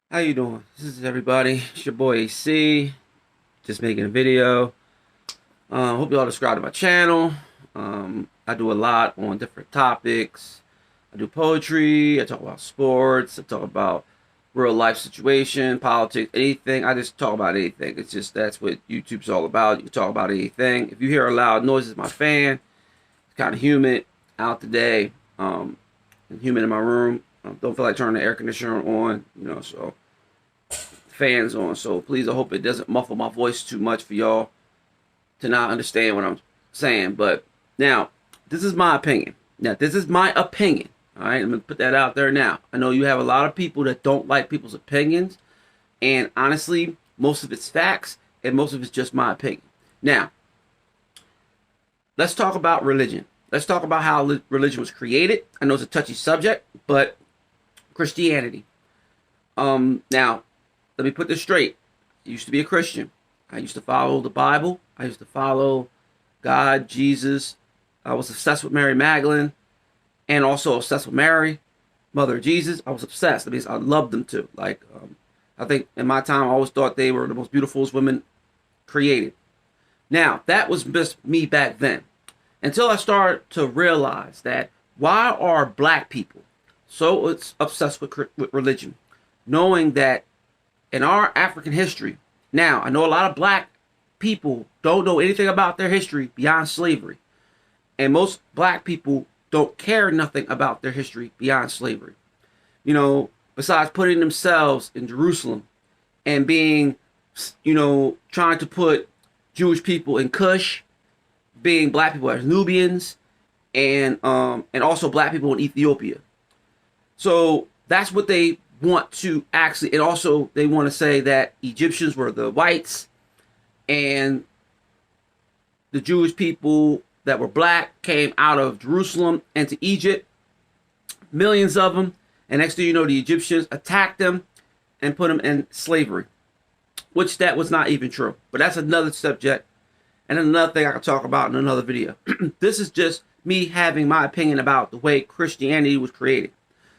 How you doing? This is everybody. It's your boy AC. Just making a video. Hope you all subscribe to my channel. I do a lot on different topics. I do poetry. I talk about sports. I talk about real life situation, politics, anything. I just talk about anything. It's just that's what YouTube's all about. You can talk about anything. If you hear a loud noise, it's my fan. It's kind of humid out today. And humid in my room. Don't feel like turning the air conditioner on. So fans on. So please, I hope it doesn't muffle my voice too much for y'all to not understand what I'm saying. But now, this is my opinion. Now, this is my opinion. All right, I'm gonna put that out there now. I know you have a lot of people that don't like people's opinions, and honestly, most of it's facts, and most of it's just my opinion. Now, let's talk about religion. Let's talk about how religion was created. I know it's a touchy subject, but Christianity. Now, let me put this straight. I used to be a Christian. I used to follow the Bible. I used to follow God, Jesus. I was obsessed with Mary Magdalene and also obsessed with Mary, Mother of Jesus. I was obsessed. I mean, I loved them too. I think in my time, I always thought they were the most beautiful women created. Now, that was just me back then. Until I started to realize that why are black people so obsessed with religion? Knowing that in our African history, now I know a lot of black people don't know anything about their history beyond slavery. And most black people don't care nothing about their history beyond slavery. Besides putting themselves in Jerusalem and being, trying to put Jewish people in Kush, being black people as Nubians, and also black people in Ethiopia. So that's what they want to actually, and also they want to say that Egyptians were the whites and the Jewish people that were black came out of Jerusalem into Egypt, millions of them, and next thing you know, the Egyptians attacked them and put them in slavery, which that was not even true. But that's another subject and another thing I can talk about in another video. This is just me having my opinion about the way Christianity was created.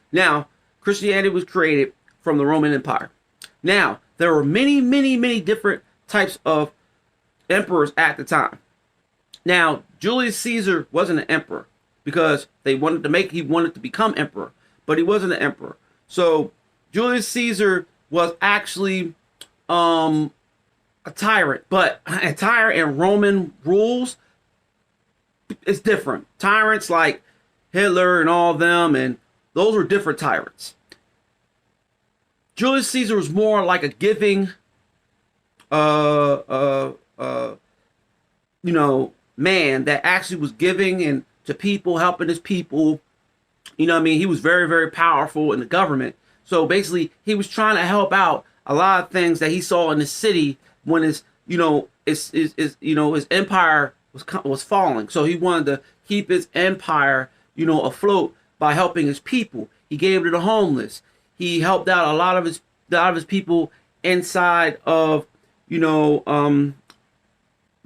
Now, Christianity was created from the Roman Empire. Now, there were many, many, many different types of emperors at the time. Now, Julius Caesar wasn't an emperor because he wanted to become emperor, but he wasn't an emperor. So, Julius Caesar was actually a tyrant, but a tyrant in Roman rules is different. Tyrants like Hitler and all of them, and those were different tyrants. Julius Caesar was more like a giving, man that actually was giving and to people, helping his people. He was very, very powerful in the government. So basically, he was trying to help out a lot of things that he saw in the city when his empire was falling. So he wanted to keep his empire, afloat by helping his people. He gave to the homeless. He helped out a lot of his people inside of the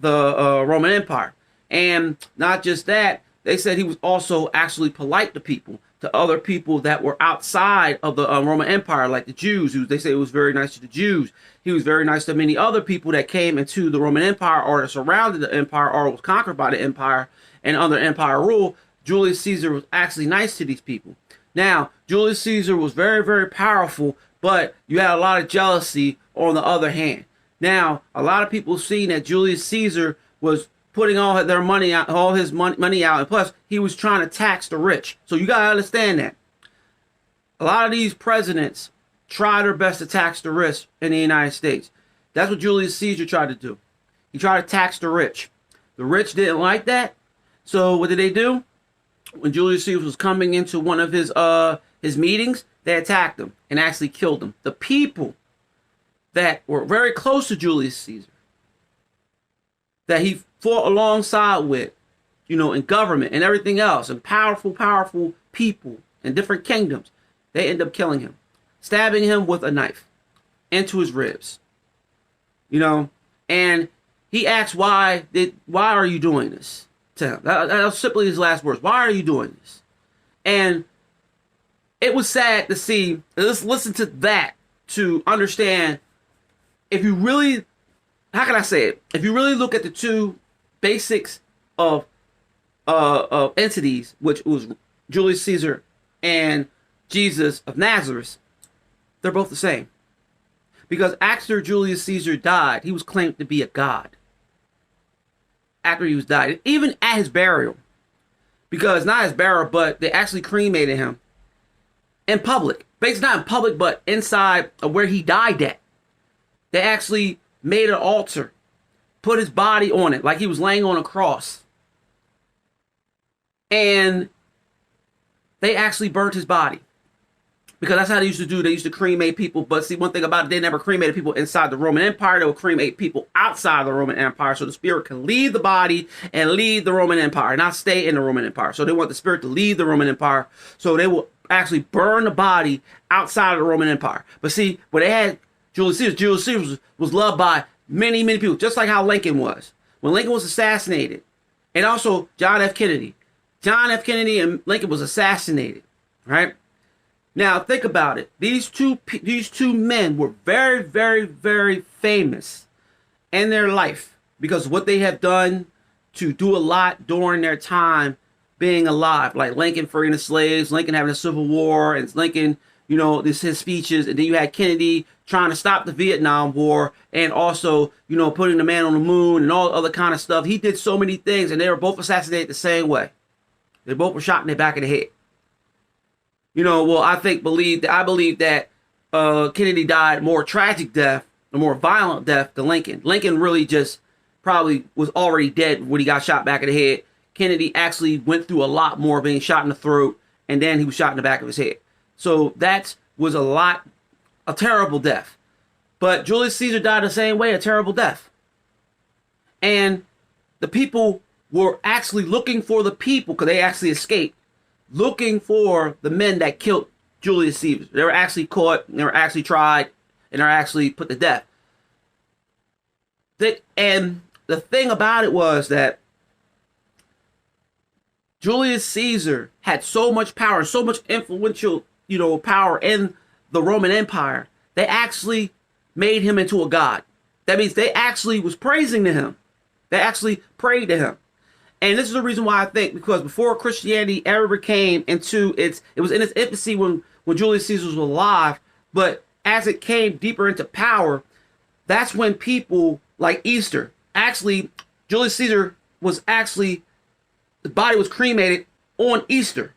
Roman Empire. And not just that, they said he was also actually polite to people, to other people that were outside of the Roman Empire, like the Jews. They say he was very nice to the Jews. He was very nice to many other people that came into the Roman Empire or surrounded the empire or was conquered by the empire and under empire rule. Julius Caesar was actually nice to these people. Now, Julius Caesar was very, very powerful, but you had a lot of jealousy on the other hand. Now, a lot of people seen that Julius Caesar was putting all his money out, and plus he was trying to tax the rich. So you gotta understand that a lot of these presidents try their best to tax the rich in the United States. That's what Julius Caesar tried to do. He tried to tax the rich. The rich didn't like that. So what did they do? When Julius Caesar was coming into one of his meetings, they attacked him and actually killed him. The people that were very close to Julius Caesar, that he fought alongside with, in government and everything else, and powerful people in different kingdoms, they end up killing him, stabbing him with a knife into his ribs. And he asked, why are you doing this to him? That was simply his last words. Why are you doing this? And it was sad to see, let's listen to that to understand, if you really, how can I say it? If you really look at the two basics of entities, which was Julius Caesar and Jesus of Nazareth, they're both the same. Because after Julius Caesar died, he was claimed to be a god. After he was died, even at his burial, because not his burial, but they actually cremated him in public. Basically not in public, but inside of where he died at. They actually made an altar, put his body on it like he was laying on a cross. And they actually burnt his body. Because that's how they used to do. They used to cremate people. But see, one thing about it, they never cremated people inside the Roman Empire. They would cremate people outside the Roman Empire, so the spirit can leave the body and leave the Roman Empire, not stay in the Roman Empire. So they want the spirit to leave the Roman Empire. So they will actually burn the body outside of the Roman Empire. But see, when they had Julius Caesar was loved by many, many people, just like how Lincoln was. When Lincoln was assassinated, and also John F. Kennedy. John F. Kennedy and Lincoln was assassinated, right? Now, think about it. These two men were very, very, very famous in their life because what they have done to do a lot during their time being alive. Like Lincoln freeing the slaves, Lincoln having a civil war, and Lincoln, you know, his speeches. And then you had Kennedy trying to stop the Vietnam War and also, you know, putting the man on the moon and all other kind of stuff. He did so many things, and they were both assassinated the same way. They both were shot in the back of the head. You know, well, I believe that Kennedy died more tragic death, a more violent death than Lincoln. Lincoln really just probably was already dead when he got shot back in the head. Kennedy actually went through a lot more, being shot in the throat, and then he was shot in the back of his head. So that was a terrible death. But Julius Caesar died the same way, a terrible death. And the people were actually looking for the people, because they actually escaped, looking for the men that killed Julius Caesar. They were actually caught, they were actually tried, and they were actually put to death. And the thing about it was that Julius Caesar had so much power, so much influential, you know, power in the Roman Empire. They actually made him into a god. That means they actually was praising to him. They actually prayed to him. And this is the reason why I think, because before Christianity ever came into it was in its infancy when Julius Caesar was alive, but as it came deeper into power, that's when people like Easter, actually, Julius Caesar was actually, his body was cremated on Easter.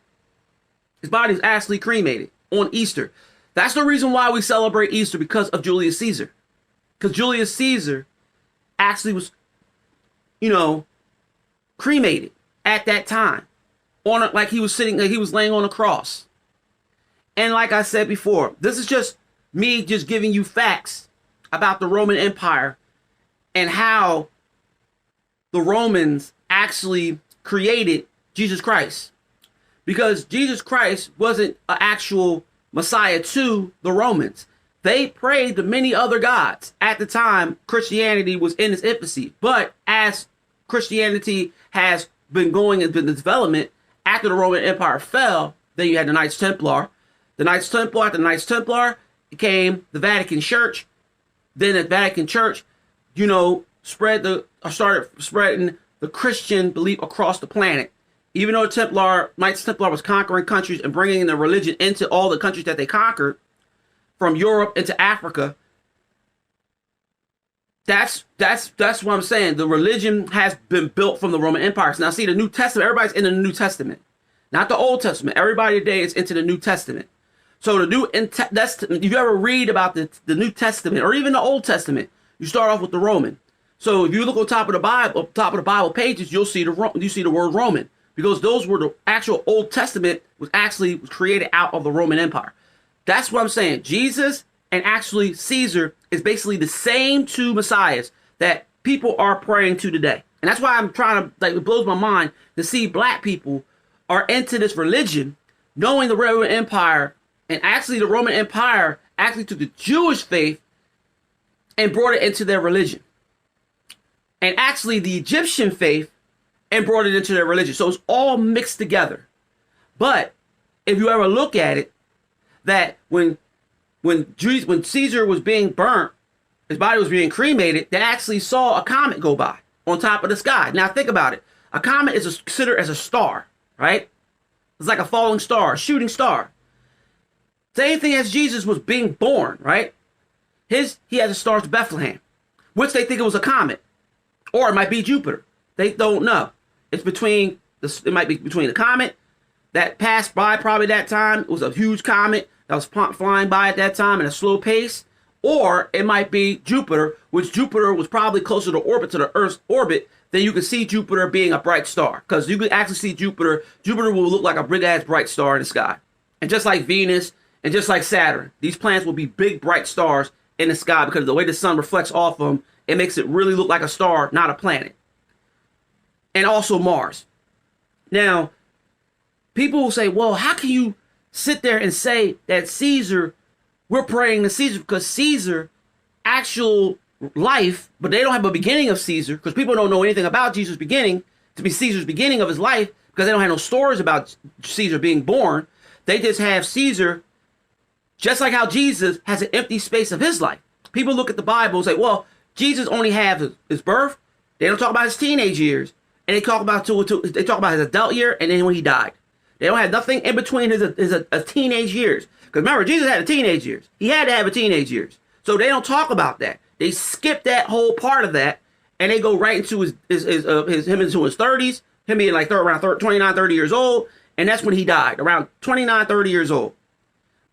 His body was actually cremated on Easter. That's the reason why we celebrate Easter, because of Julius Caesar. Because Julius Caesar actually was, you know, cremated at that time, like he was laying on a cross. And like I said before, this is just me just giving you facts about the Roman Empire and how the Romans actually created Jesus Christ. Because Jesus Christ wasn't an actual Messiah to the Romans. They prayed to many other gods at the time Christianity was in its infancy. But as Christianity has been going into the development, after the Roman Empire fell, then you had the Knights Templar. The Knights Templar, after the Knights Templar, came the Vatican Church. Then the Vatican Church, you know, started spreading the Christian belief across the planet. Even though Knights Templar was conquering countries and bringing the religion into all the countries that they conquered, from Europe into Africa, that's what I'm saying. The religion has been built from the Roman Empire. Now, see, the New Testament, everybody's in the New Testament, not the Old Testament. Everybody today is into the New Testament. So if you ever read about the New Testament or even the Old Testament, you start off with the Roman. So if you look on top of the Bible pages, you'll see the word Roman, because those were the actual Old Testament was created out of the Roman Empire. That's what I'm saying. Jesus and actually Caesar is basically the same two messiahs that people are praying to today. And that's why I'm trying to, like, it blows my mind to see black people are into this religion, knowing the Roman Empire, and actually the Roman Empire actually took the Jewish faith and brought it into their religion. And actually the Egyptian faith and brought it into their religion. So it's all mixed together. But if you ever look at it, that when when Caesar was being burnt, his body was being cremated, they actually saw a comet go by on top of the sky. Now think about it. A comet is considered as a star, right? It's like a falling star, a shooting star. Same thing as Jesus was being born, right? He had the stars of Bethlehem, which they think it was a comet, or it might be Jupiter. They don't know. It might be between the comet that passed by probably that time. It was a huge comet that was flying by at that time at a slow pace, or it might be Jupiter, which Jupiter was probably closer to the Earth's orbit. Then you can see Jupiter being a bright star, because you can actually see Jupiter. Jupiter will look like a big ass bright star in the sky, and just like Venus and just like Saturn, these planets will be big bright stars in the sky because of the way the sun reflects off them. It makes it really look like a star, not a planet. And also Mars. Now, people will say, well, how can you sit there and say that Caesar, we're praying to Caesar because Caesar, actual life, but they don't have a beginning of Caesar because people don't know anything about Jesus' beginning to be Caesar's beginning of his life because they don't have no stories about Caesar being born. They just have Caesar, just like how Jesus has an empty space of his life. People look at the Bible and say, well, Jesus only had his birth. They don't talk about his teenage years. And they talk about his adult year and then when he died. They don't have nothing in between his teenage years. Because remember, Jesus had a teenage years. He had to have a teenage years. So they don't talk about that. They skip that whole part of that and they go right into him into his 30s, him being like around 29, 30 years old. And that's when he died, around 29, 30 years old.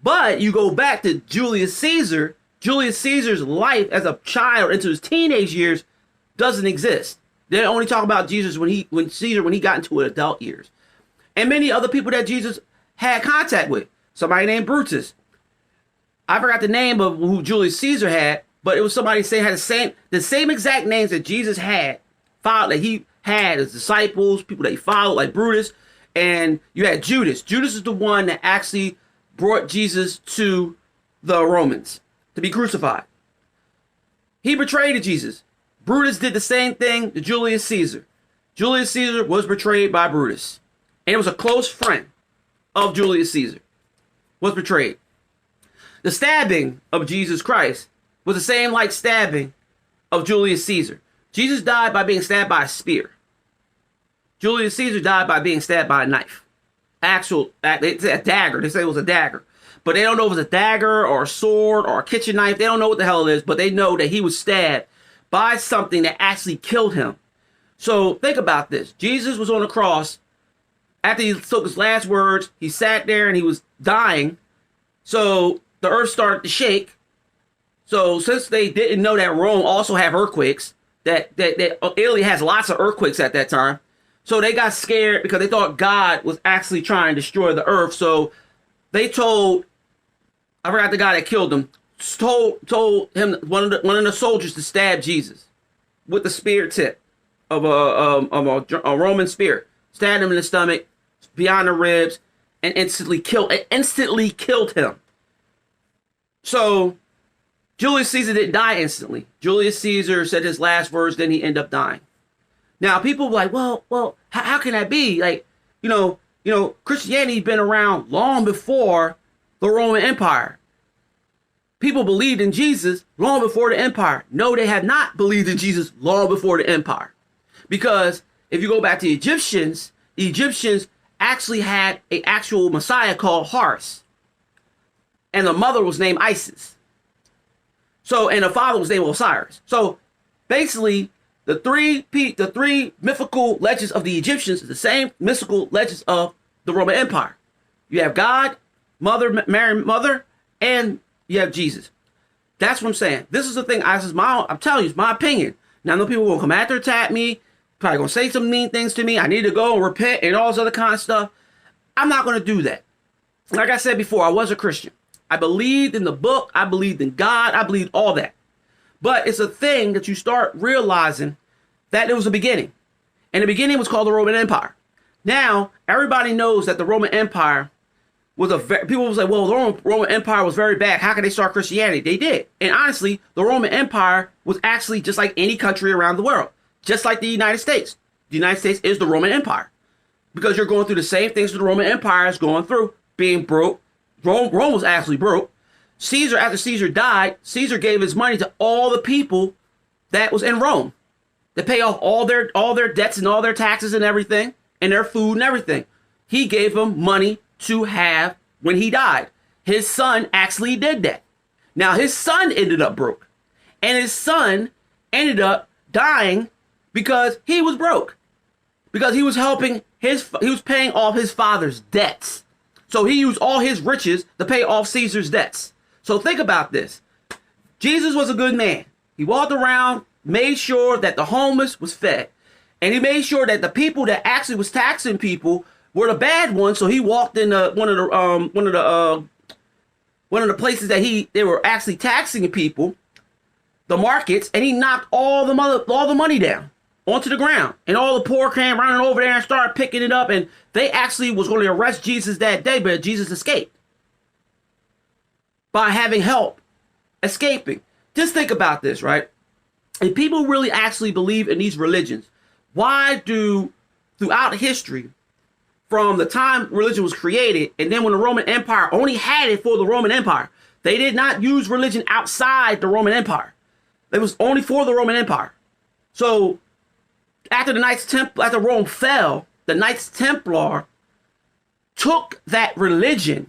But you go back to Julius Caesar. Julius Caesar's life as a child into his teenage years doesn't exist. They only talk about Jesus when he got into his adult years. And many other people that Jesus had contact with. Somebody named Brutus. I forgot the name of who Julius Caesar had, but it was somebody saying had the same exact names that Jesus had, that he had as disciples, people that he followed, like Brutus. And you had Judas. Judas is the one that actually brought Jesus to the Romans to be crucified. He betrayed Jesus. Brutus did the same thing to Julius Caesar. Julius Caesar was betrayed by Brutus. And it was a close friend of Julius Caesar. Was betrayed. The stabbing of Jesus Christ was the same like stabbing of Julius Caesar. Jesus died by being stabbed by a spear. Julius Caesar died by being stabbed by a knife. It's a dagger. They say it was a dagger. But they don't know if it was a dagger or a sword or a kitchen knife. They don't know what the hell it is, but they know that he was stabbed by something that actually killed him. So think about this. Jesus was on the cross. After he took his last words, he sat there and he was dying. So the earth started to shake. So since they didn't know that Rome also had earthquakes, that Italy has lots of earthquakes at that time. So they got scared because they thought God was actually trying to destroy the earth. So they told, I forgot the guy that killed him, told him, one of the soldiers, to stab Jesus with the spear tip of a Roman spear. Stabbed him in the stomach, beyond the ribs, and instantly killed him. So Julius Caesar didn't die instantly. Julius Caesar said his last words, then he ended up dying. Now people were like, well, how can that be? Like, Christianity been around long before the Roman Empire. People believed in Jesus long before the empire. No, they have not believed in Jesus long before the empire. Because if you go back to the Egyptians actually had an actual Messiah called Horus. And the mother was named Isis. So, and the father was named Osiris. So basically, the three mythical legends of the Egyptians is the same mythical legends of the Roman Empire. You have God, Mary, Mother, and you have Jesus. That's what I'm saying. This is the thing. I'm telling you, it's my opinion. Now, I know people will come after attack me, probably gonna say some mean things to me. I need to go and repent and all this other kind of stuff. I'm not gonna do that. Like I said before, I was a Christian. I believed in the book. I believed in God. I believed all that. But it's a thing that you start realizing that there was a beginning. And the beginning was called the Roman Empire. Now, everybody knows that the Roman Empire was people will say, well, the Roman Empire was very bad. How can they start Christianity? They did. And honestly, the Roman Empire was actually just like any country around the world. Just like the United States. The United States is the Roman Empire. Because you're going through the same things that the Roman Empire is going through. Being broke. Rome was actually broke. Caesar, after Caesar died, Caesar gave his money to all the people that was in Rome to pay off all their debts and all their taxes and everything, and their food and everything. He gave them money to have when he died. His son actually did that. Now his son ended up broke, and his son ended up dying because he was broke, because he was paying off his father's debts. So he used all his riches to pay off Caesar's debts. So think about this. Jesus was a good man. He walked around, made sure that the homeless was fed. And he made sure that the people that actually was taxing people were the bad ones. So he walked in one of the places that they were actually taxing people, the markets, and he knocked all the money down onto the ground. And all the poor came running over there and started picking it up. And they actually was going to arrest Jesus that day, but Jesus escaped by having help escaping. Just think about this, right? If people really actually believe in these religions, why do, throughout history, from the time religion was created, and then when the Roman Empire only had it for the Roman Empire, they did not use religion outside the Roman Empire. It was only for the Roman Empire. So after after Rome fell, the Knights Templar took that religion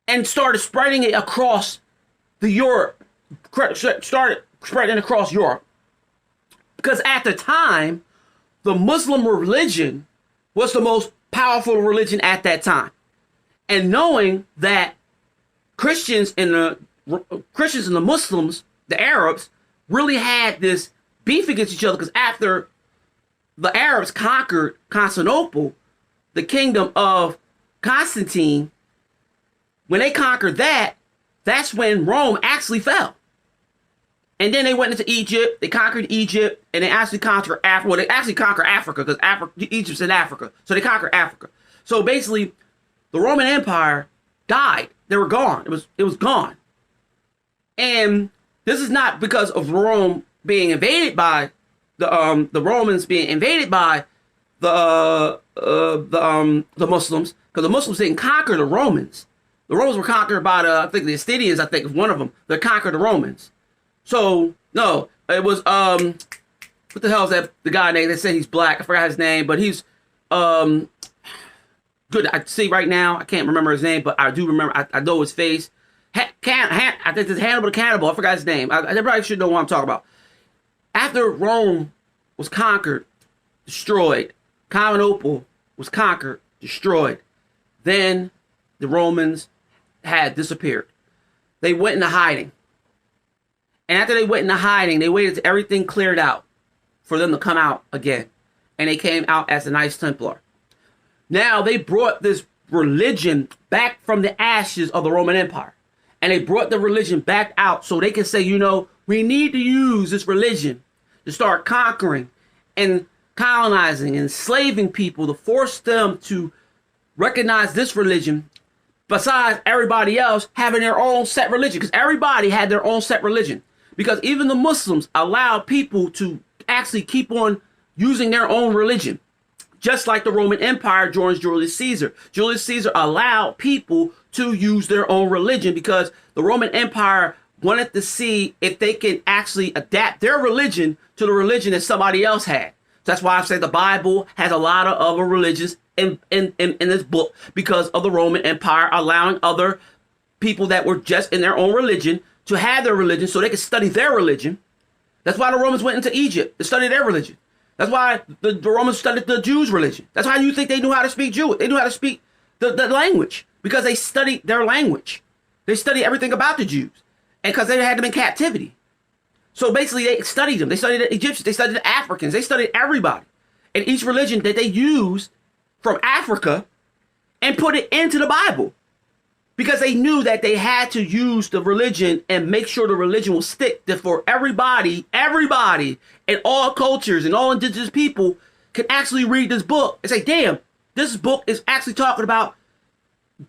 and started spreading it across Europe, started spreading across Europe. Because at the time, the Muslim religion was the most powerful religion at that time. And knowing that Christians and the Muslims, the Arabs, really had this beef against each other, because after the Arabs conquered Constantinople, the kingdom of Constantine, when they conquered that, that's when Rome actually fell. And then they went into Egypt, they conquered Egypt, and they actually conquered Africa. Well, they actually conquered Africa, because Egypt's in Africa. So they conquered Africa. So basically, the Roman Empire died. They were gone. It was gone. And this is not because of Rome being invaded by the Romans being invaded by the Muslims, because the Muslims didn't conquer the Romans. The Romans were conquered by I think the Assyrians, I think was one of them, that conquered the Romans. So, no, it was, what the hell is that, the guy name? They say he's black. I forgot his name, but he's, good. I see right now, I can't remember his name, but I do remember, I know his face. I think it's Hannibal the Cannibal. I forgot his name. I probably should know what I'm talking about. After Rome was conquered, destroyed, Constantinople was conquered, destroyed, then the Romans had disappeared. They went into hiding. And after they went into hiding, they waited till everything cleared out for them to come out again. And they came out as the Knights Templar. Now they brought this religion back from the ashes of the Roman Empire. And they brought the religion back out so they can say, you know, we need to use this religion to start conquering and colonizing and enslaving people, to force them to recognize this religion besides everybody else having their own set religion, because everybody had their own set religion. Because even the Muslims allowed people to actually keep on using their own religion, just like the Roman Empire during Julius Caesar. Julius Caesar allowed people to use their own religion because the Roman Empire wanted to see if they can actually adapt their religion to the religion that somebody else had. That's why I say the Bible has a lot of other religions in this book, because of the Roman Empire allowing other people that were just in their own religion to have their religion so they could study their religion. That's why the Romans went into Egypt to study their religion. That's why the Romans studied the Jews' religion. That's how you think they knew how to speak Jewish. They knew how to speak the language, because they studied their language. They studied everything about the Jews, and because they had them in captivity. So basically they studied them. They studied the Egyptians. They studied the Africans. They studied everybody. And each religion that they used from Africa and put it into the Bible, because they knew that they had to use the religion and make sure the religion will stick for everybody, and all cultures and all indigenous people can actually read this book and say, damn, this book is actually talking about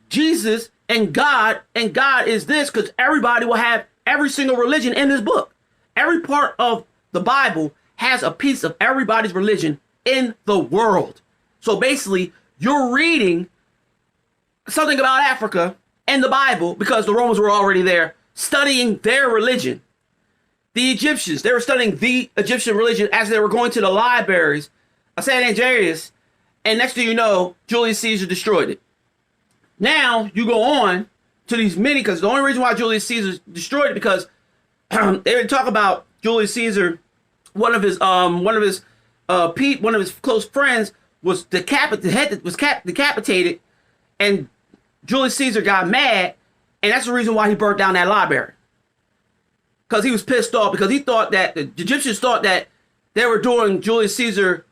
Jesus and God is this, because everybody will have every single religion in this book. Every part of the Bible has a piece of everybody's religion in the world. So basically, you're reading something about Africa, in the Bible because the Romans were already there studying their religion. The Egyptians, they were studying the Egyptian religion as they were going to the libraries of St. Andreas, and next thing you know, Julius Caesar destroyed it. Now you go on to these many, because the only reason why Julius Caesar destroyed it because they would talk about Julius Caesar. One of his close friends was decapitated, and Julius Caesar got mad, and that's the reason why he burnt down that library. Because he was pissed off, because he thought that the Egyptians thought that they were doing Julius Caesar,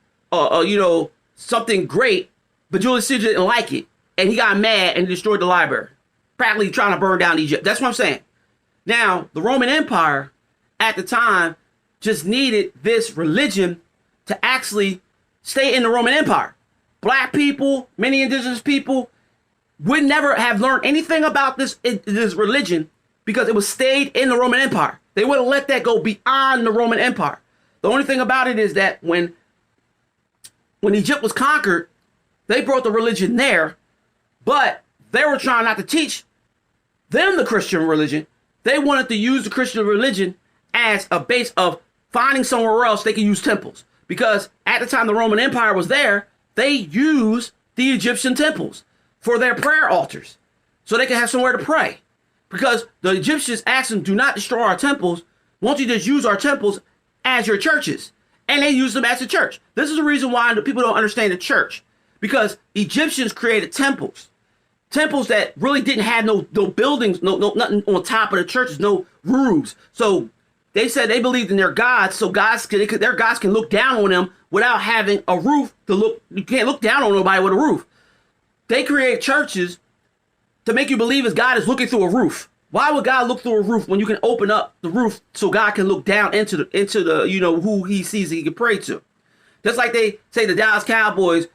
something great, but Julius Caesar didn't like it, and he got mad and destroyed the library, practically trying to burn down Egypt. That's what I'm saying. Now, the Roman Empire at the time just needed this religion to actually stay in the Roman Empire. Black people, many indigenous people would never have learned anything about this religion because it was stayed in the Roman Empire. They wouldn't let that go beyond the Roman Empire. The only thing about it is that when Egypt was conquered, they brought the religion there, but they were trying not to teach them the Christian religion. They wanted to use the Christian religion as a base of finding somewhere else they could use temples. Because at the time the Roman Empire was there, they used the Egyptian temples for their prayer altars so they could have somewhere to pray. Because the Egyptians asked them, do not destroy our temples. Won't you just use our temples as your churches? And they used them as a church. This is the reason why the people don't understand the church. Because Egyptians created temples. Temples that really didn't have no buildings, nothing on top of the churches, no roofs. So they said they believed in their gods, so their gods can look down on them without having a roof to look. You can't look down on nobody with a roof. They create churches to make you believe as God is looking through a roof. Why would God look through a roof when you can open up the roof so God can look down into the who he sees he can pray to? Just like they say the Dallas Cowboys,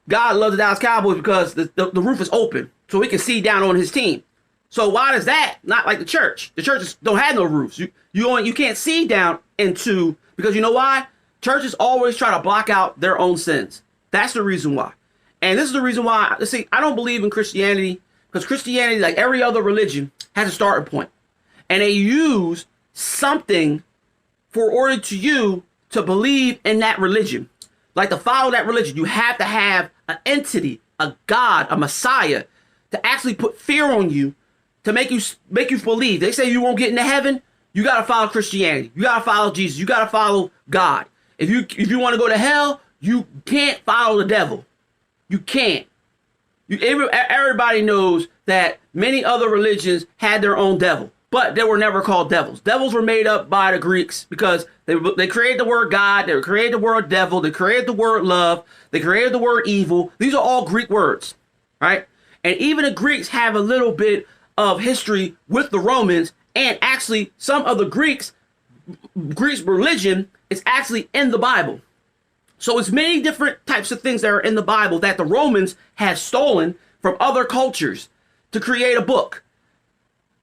God loves the Dallas Cowboys because the roof is open so he can see down on his team. So why does that not like the church? The churches don't have no roofs. You can't see down into, because you know why? Churches always try to block out their own sins. That's the reason why. And this is the reason why, see, I don't believe in Christianity, because Christianity, like every other religion, has a starting point. And they use something for order to you to believe in that religion. Like to follow that religion, you have to have an entity, a God, a Messiah, to actually put fear on you, to make you believe. They say you won't get into heaven. You got to follow Christianity. You got to follow Jesus. You got to follow God. If you want to go to hell, you can't follow the devil. You can't. Everybody knows that many other religions had their own devil, but they were never called devils. Devils were made up by the Greeks because they created the word God, they created the word devil, they created the word love, they created the word evil. These are all Greek words, right? And even the Greeks have a little bit of history with the Romans, and actually some of the Greeks' religion is actually in the Bible. So it's many different types of things that are in the Bible that the Romans have stolen from other cultures to create a book,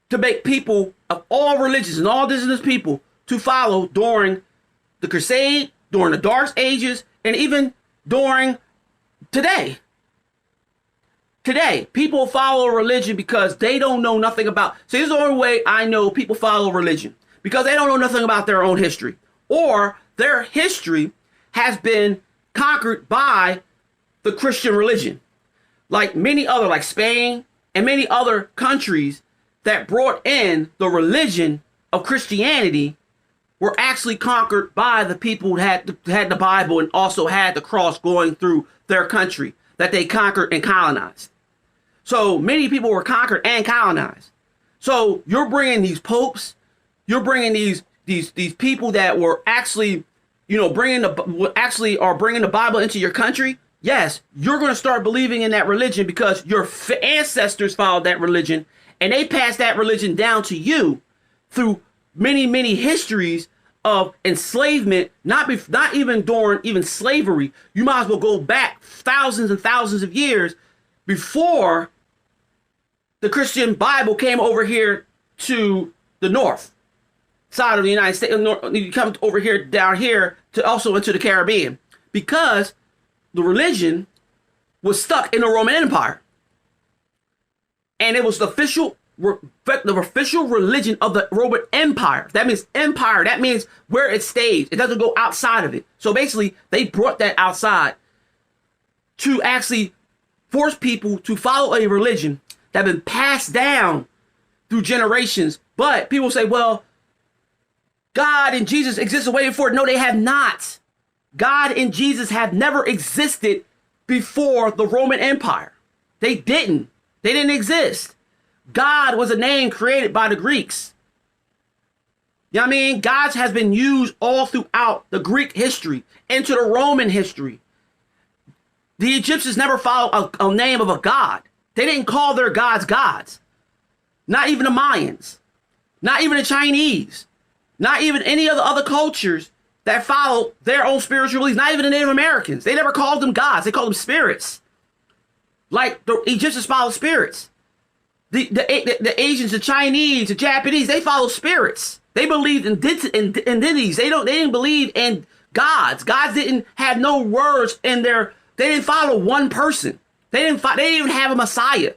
to make people of all religions and all indigenous people to follow during the Crusade, during the Dark Ages, and even during today. Today, people follow religion because they don't know nothing about. See, this is the only way I know people follow religion, because they don't know nothing about their own history, or their history has been conquered by the Christian religion. Like many other, like Spain and many other countries that brought in the religion of Christianity were actually conquered by the people who had the Bible and also had the cross going through their country that they conquered and colonized. So many people were conquered and colonized. So you're bringing these popes, you're bringing these people that were actually, bringing the Bible into your country. Yes, you're going to start believing in that religion because your ancestors followed that religion, and they passed that religion down to you through many, many histories of enslavement, not even during even slavery. You might as well go back thousands and thousands of years before the Christian Bible came over here to the north side of the United States. You come over here, down here, to also into the Caribbean, because the religion was stuck in the Roman Empire. And it was the official religion of the Roman Empire. That means empire. That means where it stays. It doesn't go outside of it. So basically, they brought that outside to actually force people to follow a religion that had been passed down through generations. But people say, well, God and Jesus existed way before. No, they have not. God and Jesus have never existed before the Roman Empire. They didn't. They didn't exist. God was a name created by the Greeks. You know what I mean? God has been used all throughout the Greek history, into the Roman history. The Egyptians never followed a name of a god. They didn't call their gods gods. Not even the Mayans. Not even the Chinese. Not even any of the other cultures that follow their own spiritual beliefs. Not even the Native Americans. They never called them gods. They called them spirits. Like the Egyptians followed spirits. The Asians, the Chinese, the Japanese, they follow spirits. They believed in deities. They didn't believe in gods. Gods didn't have no words in their. They didn't follow one person. They didn't even have a Messiah.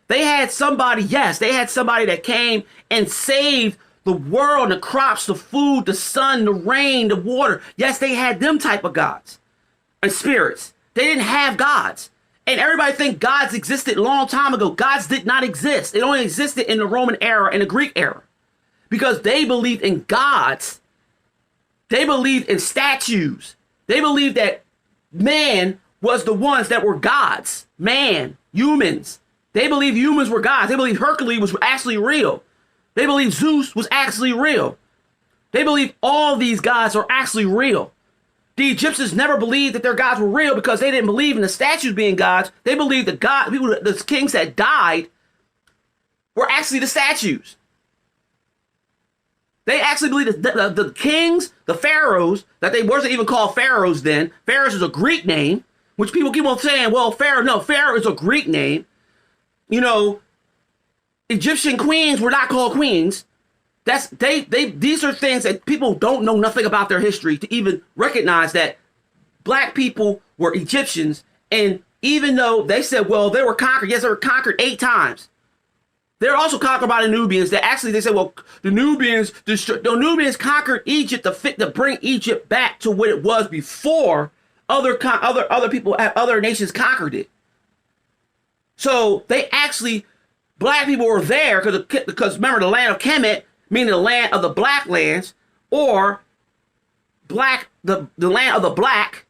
They had somebody. Yes, they had somebody that came and saved the world, the crops, the food, the sun, the rain, the water. Yes, they had them type of gods and spirits. They didn't have gods. And everybody think gods existed a long time ago. Gods did not exist. It only existed in the Roman era and the Greek era. Because they believed in gods. They believed in statues. They believed that man was the ones that were gods. Man, humans. They believed humans were gods. They believed Hercules was actually real. They believed Zeus was actually real. They believed all these gods are actually real. The Egyptians never believed that their gods were real because they didn't believe in the statues being gods. They believed the kings that died were actually the statues. They actually believed that the kings, the pharaohs, that they wasn't even called pharaohs then. Pharaohs is a Greek name, which people keep on saying, well, Pharaoh is a Greek name. You know, Egyptian queens were not called queens. These are things that people don't know nothing about their history to even recognize that black people were Egyptians. And even though they said, well, they were conquered. Yes, they were conquered 8 times. They're also conquered by the Nubians. They said, well, the Nubians conquered Egypt to bring Egypt back to what it was before other people, other nations conquered it. So they actually, black people were there because remember the land of Kemet, meaning the land of the black lands, or the land of the black.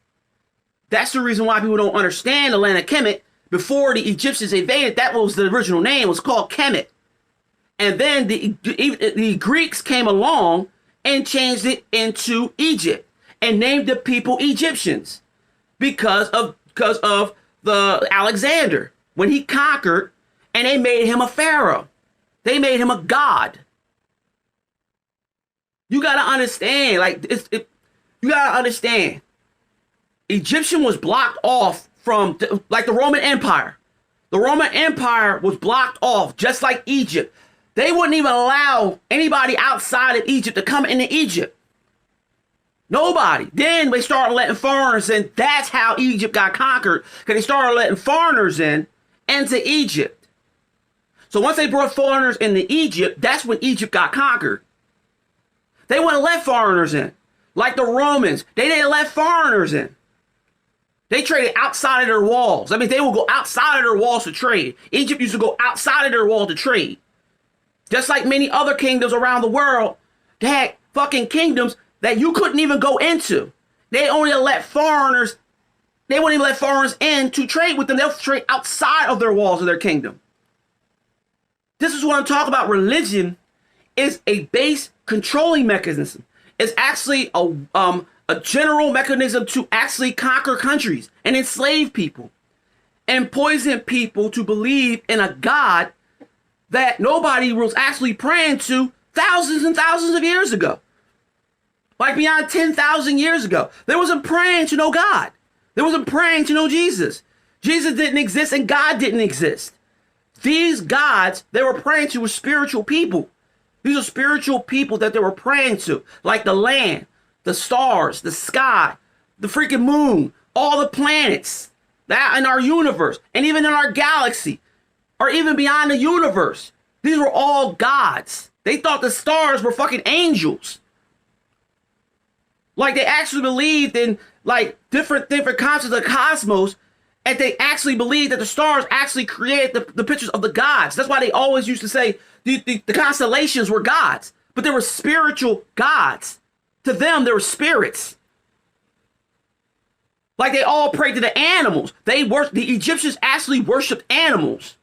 That's the reason why people don't understand the land of Kemet. Before the Egyptians invaded, that was the original name. It was called Kemet. And then the Greeks came along and changed it into Egypt and named the people Egyptians because of the Alexander when he conquered, and they made him a pharaoh. They made him a god. You gotta understand, you gotta understand. Egyptian was blocked off from, like the Roman Empire. The Roman Empire was blocked off, just like Egypt. They wouldn't even allow anybody outside of Egypt to come into Egypt. Nobody. Then they started letting foreigners in. That's how Egypt got conquered, because they started letting foreigners into Egypt. So once they brought foreigners into Egypt, that's when Egypt got conquered. They wouldn't let foreigners in. Like the Romans, they didn't let foreigners in. They traded outside of their walls. I mean, they would go outside of their walls to trade. Egypt used to go outside of their wall to trade. Just like many other kingdoms around the world, they had fucking kingdoms that you couldn't even go into. They only let foreigners, they wouldn't even let foreigners in to trade with them. They'll trade outside of their walls of their kingdom. This is what I'm talking about. Religion is a base controlling mechanism. It's actually a general mechanism to actually conquer countries and enslave people and poison people to believe in a God that nobody was actually praying to thousands and thousands of years ago. Like beyond 10,000 years ago. They wasn't praying to no God. They wasn't praying to no Jesus. Jesus didn't exist and God didn't exist. These gods they were praying to were spiritual people. These are spiritual people that they were praying to, like the land, the stars, the sky, the freaking moon, all the planets that in our universe, and even in our galaxy. or even beyond the universe. These were all gods. They thought the stars were fucking angels. Like, they actually believed in, like, different concepts of the cosmos, and they actually believed that the stars actually created the pictures of the gods. That's why they always used to say the constellations were gods, but they were spiritual gods. To them, they were spirits. Like, they all prayed to the animals. The Egyptians actually worshipped animals.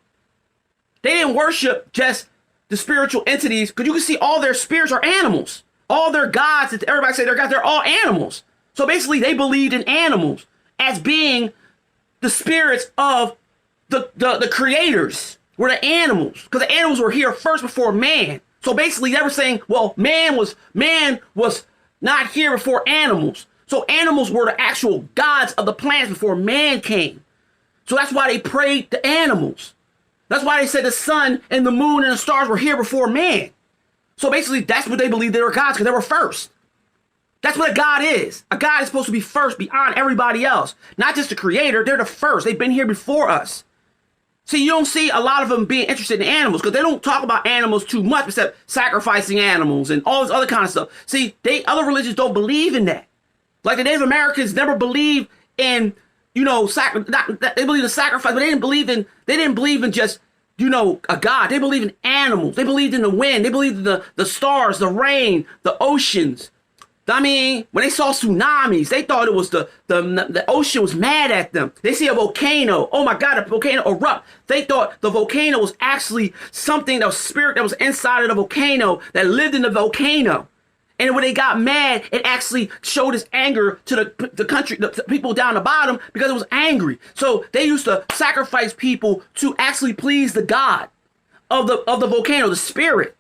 They didn't worship just the spiritual entities, because you can see all their spirits are animals. All their gods, that everybody say they're gods, they're all animals. So basically, they believed in animals as being the spirits of the creators, were the animals, because the animals were here first before man. So basically, they were saying, well, man was not here before animals. So animals were the actual gods of the planets before man came. So that's why they prayed to animals. That's why they said the sun and the moon and the stars were here before man. So basically, that's what they believed they were gods, because they were first. That's what a god is. A god is supposed to be first beyond everybody else. Not just the creator, they're the first. They've been here before us. See, you don't see a lot of them being interested in animals, because they don't talk about animals too much except sacrificing animals and all this other kind of stuff. See, other religions don't believe in that. Like, the Native Americans never believed in, you know, they believed in sacrifice, but they didn't believe in just, you know, a god. They believed in animals. They believed in the wind. They believed in the stars, the rain, the oceans. I mean, when they saw tsunamis, they thought it was the ocean was mad at them. They see a volcano. Oh my God, a volcano erupt. They thought the volcano was actually something, that was spirit that was inside of the volcano, that lived in the volcano. And when they got mad, it actually showed its anger to the people down the bottom, because it was angry. So they used to sacrifice people to actually please the god of the volcano, the spirit.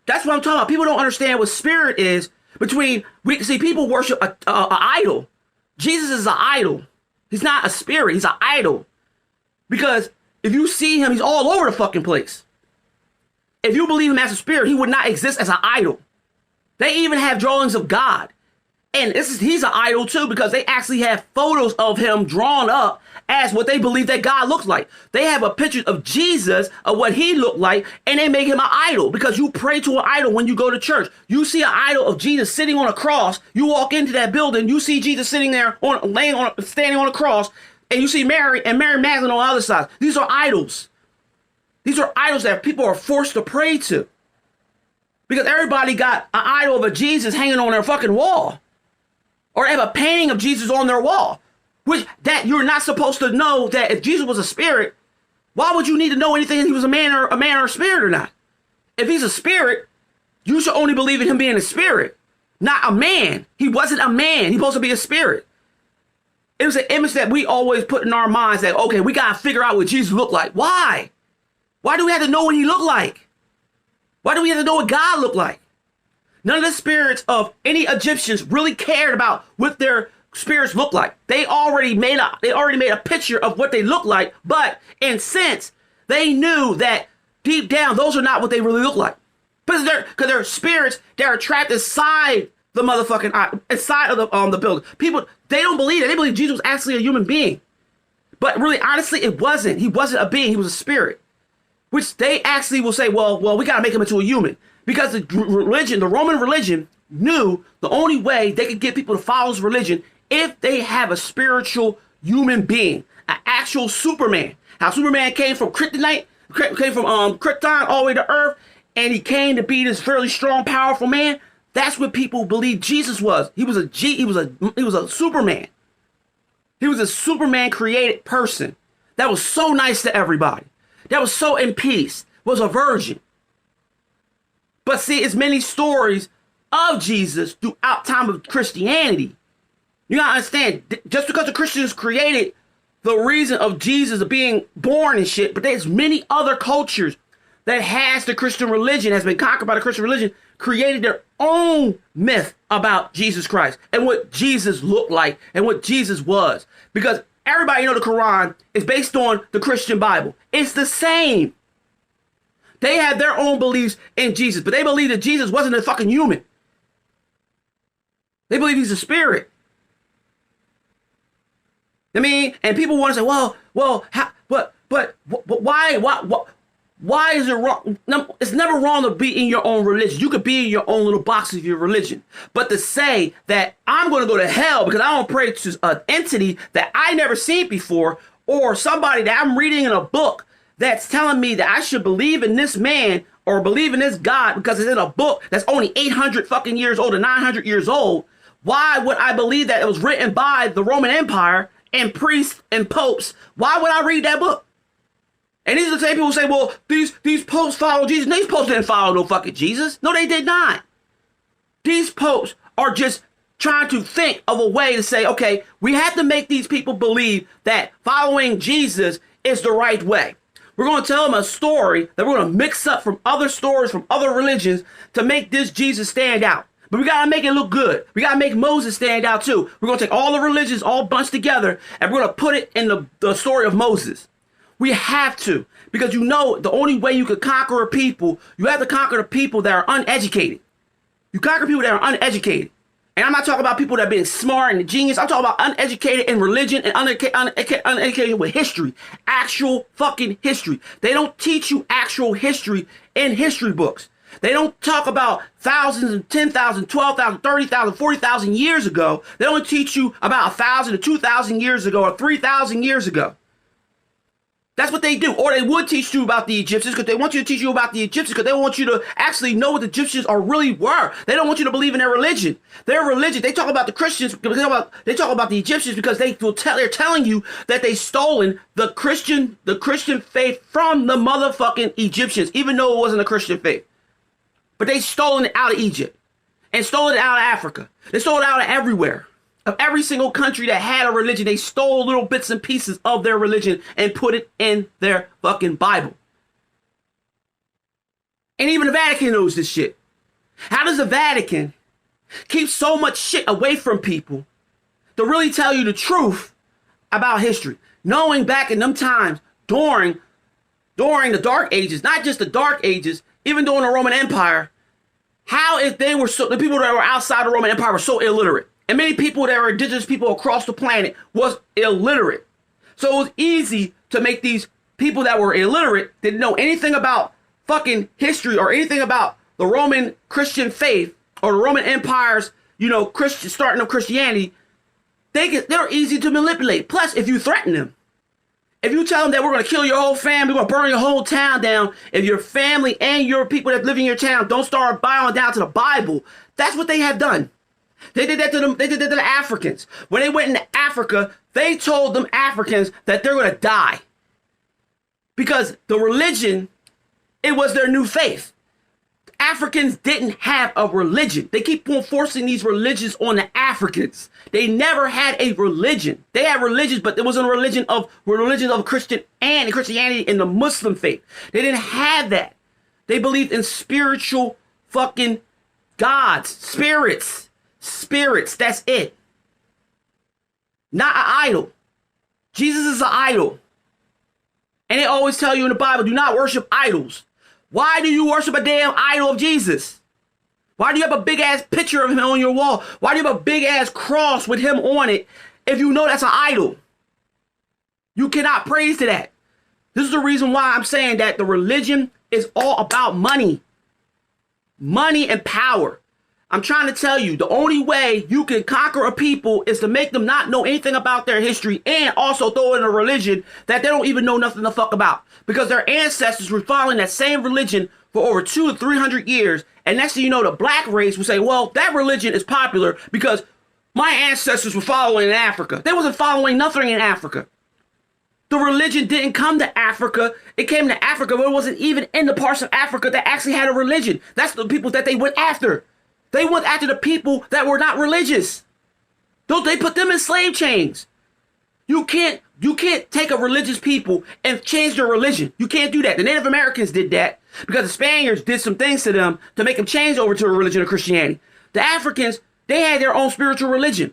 That's what I'm talking about. People don't understand what spirit is. People worship an idol. Jesus is an idol. He's not a spirit. He's an idol. Because if you see him, he's all over the fucking place. If you believe him as a spirit, he would not exist as an idol. They even have drawings of God. And he's an idol too, because they actually have photos of him drawn up as what they believe that God looks like. They have a picture of Jesus, of what he looked like, and they make him an idol, because you pray to an idol when you go to church. You see an idol of Jesus sitting on a cross. You walk into that building, you see Jesus sitting there, standing on a cross, and you see Mary and Mary Magdalene on the other side. These are idols. These are idols that people are forced to pray to, because everybody got an idol of a Jesus hanging on their fucking wall. Or they have a painting of Jesus on their wall. Which, that you're not supposed to know that if Jesus was a spirit, why would you need to know anything if he was a man or a spirit or not? If he's a spirit, you should only believe in him being a spirit, not a man. He wasn't a man. He's supposed to be a spirit. It was an image that we always put in our minds that, okay, we got to figure out what Jesus looked like. Why? Why do we have to know what he looked like? Why do we have to know what God looked like? None of the spirits of any Egyptians really cared about what their spirits looked like. They already made a picture of what they look like, but in a sense, they knew that deep down, those are not what they really look like. Because they're spirits that are trapped inside the motherfucking, inside of the building. People, they don't believe it. They believe Jesus was actually a human being. But really, honestly, it wasn't. He wasn't a being. He was a spirit. Which they actually will say, well, we got to make him into a human. Because the Roman religion knew the only way they could get people to follow his religion if they have a spiritual human being, an actual Superman. How Superman came from Krypton all the way to Earth, and he came to be this fairly strong, powerful man. That's what people believe Jesus was. He was a Superman. He was a Superman created person that was so nice to everybody, that was so in peace, was a virgin. But see, it's many stories of Jesus throughout time of Christianity. You gotta understand, just because the Christians created the reason of Jesus being born and shit, but there's many other cultures that has the Christian religion, has been conquered by the Christian religion, created their own myth about Jesus Christ and what Jesus looked like and what Jesus was. Because everybody know the Quran is based on the Christian Bible. It's the same. They have their own beliefs in Jesus, but they believe that Jesus wasn't a fucking human. They believe he's a spirit. I mean, and people want to say, well, But why is it wrong? No, it's never wrong to be in your own religion. You could be in your own little box of your religion. But to say that I'm going to go to hell because I don't pray to an entity that I never seen before, or somebody that I'm reading in a book that's telling me that I should believe in this man or believe in this God because it's in a book that's only 800 fucking years old or 900 years old, why would I believe that it was written by the Roman Empire and priests and popes? Why would I read that book? And these are the same people who say, well, these popes follow Jesus. These popes didn't follow no fucking Jesus. No, they did not. These popes are just trying to think of a way to say, okay, we have to make these people believe that following Jesus is the right way. We're going to tell them a story that we're going to mix up from other stories from other religions to make this Jesus stand out. But we got to make it look good. We got to make Moses stand out too. We're going to take all the religions all bunched together and we're going to put it in the story of Moses. We have to, because you know the only way you could conquer a people, you have to conquer the people that are uneducated. You conquer people that are uneducated. And I'm not talking about people that are being smart and genius. I'm talking about uneducated in religion and uneducated with history. Actual fucking history. They don't teach you actual history in history books. They don't talk about thousands and 10,000, 12,000, 30,000, 40,000 years ago. They only teach you about 1,000 to 2,000 years ago or 3,000 years ago. That's what they do. Or they would teach you about the Egyptians because they want you to teach you about the Egyptians because they want you to actually know what the Egyptians are really were. They don't want you to believe in their religion. Their religion, they talk about the Christians, they talk about the Egyptians because they're telling you that they stolen the Christian faith from the motherfucking Egyptians, even though it wasn't a Christian faith. But they stolen it out of Egypt and stole it out of Africa. They stole it out of everywhere. Of every single country that had a religion, they stole little bits and pieces of their religion and put it in their fucking Bible. And even the Vatican knows this shit. How does the Vatican keep so much shit away from people to really tell you the truth about history? Knowing back in them times, during the Dark Ages, not just the Dark Ages, even during the Roman Empire, how if they were the people that were outside the Roman Empire were so illiterate. And many people that were indigenous people across the planet was illiterate. So it was easy to make these people that were illiterate, didn't know anything about fucking history or anything about the Roman Christian faith or the Roman Empire's, starting of Christianity. They're easy to manipulate. Plus, if you threaten them, if you tell them that we're going to kill your whole family, we're going to burn your whole town down, if your family and your people that live in your town don't start bowing down to the Bible, that's what they have done. They did that to them. They did that to the Africans. When they went into Africa, they told them Africans that they're going to die because the religion, it was their new faith. Africans didn't have a religion. They keep on forcing these religions on the Africans. They never had a religion. They had religions, but it wasn't a religion of Christianity and the Muslim faith. They didn't have that. They believed in spiritual fucking gods, spirits, that's it. Not an idol. Jesus is an idol. And they always tell you in the Bible, do not worship idols. Why do you worship a damn idol of Jesus? Why do you have a big ass picture of him on your wall? Why do you have a big ass cross with him on it if you know that's an idol? You cannot praise to that. This is the reason why I'm saying that the religion is all about money. Money and power. I'm trying to tell you, the only way you can conquer a people is to make them not know anything about their history and also throw in a religion that they don't even know nothing the fuck about. Because their ancestors were following that same religion for over 200 to 300 years. And next thing you know, the black race will say, well, that religion is popular because my ancestors were following in Africa. They wasn't following nothing in Africa. The religion didn't come to Africa. It came to Africa, but it wasn't even in the parts of Africa that actually had a religion. That's the people that they went after. They went after the people that were not religious. They put them in slave chains. You can't take a religious people and change their religion. You can't do that. The Native Americans did that because the Spaniards did some things to them to make them change over to a religion of Christianity. The Africans, they had their own spiritual religion,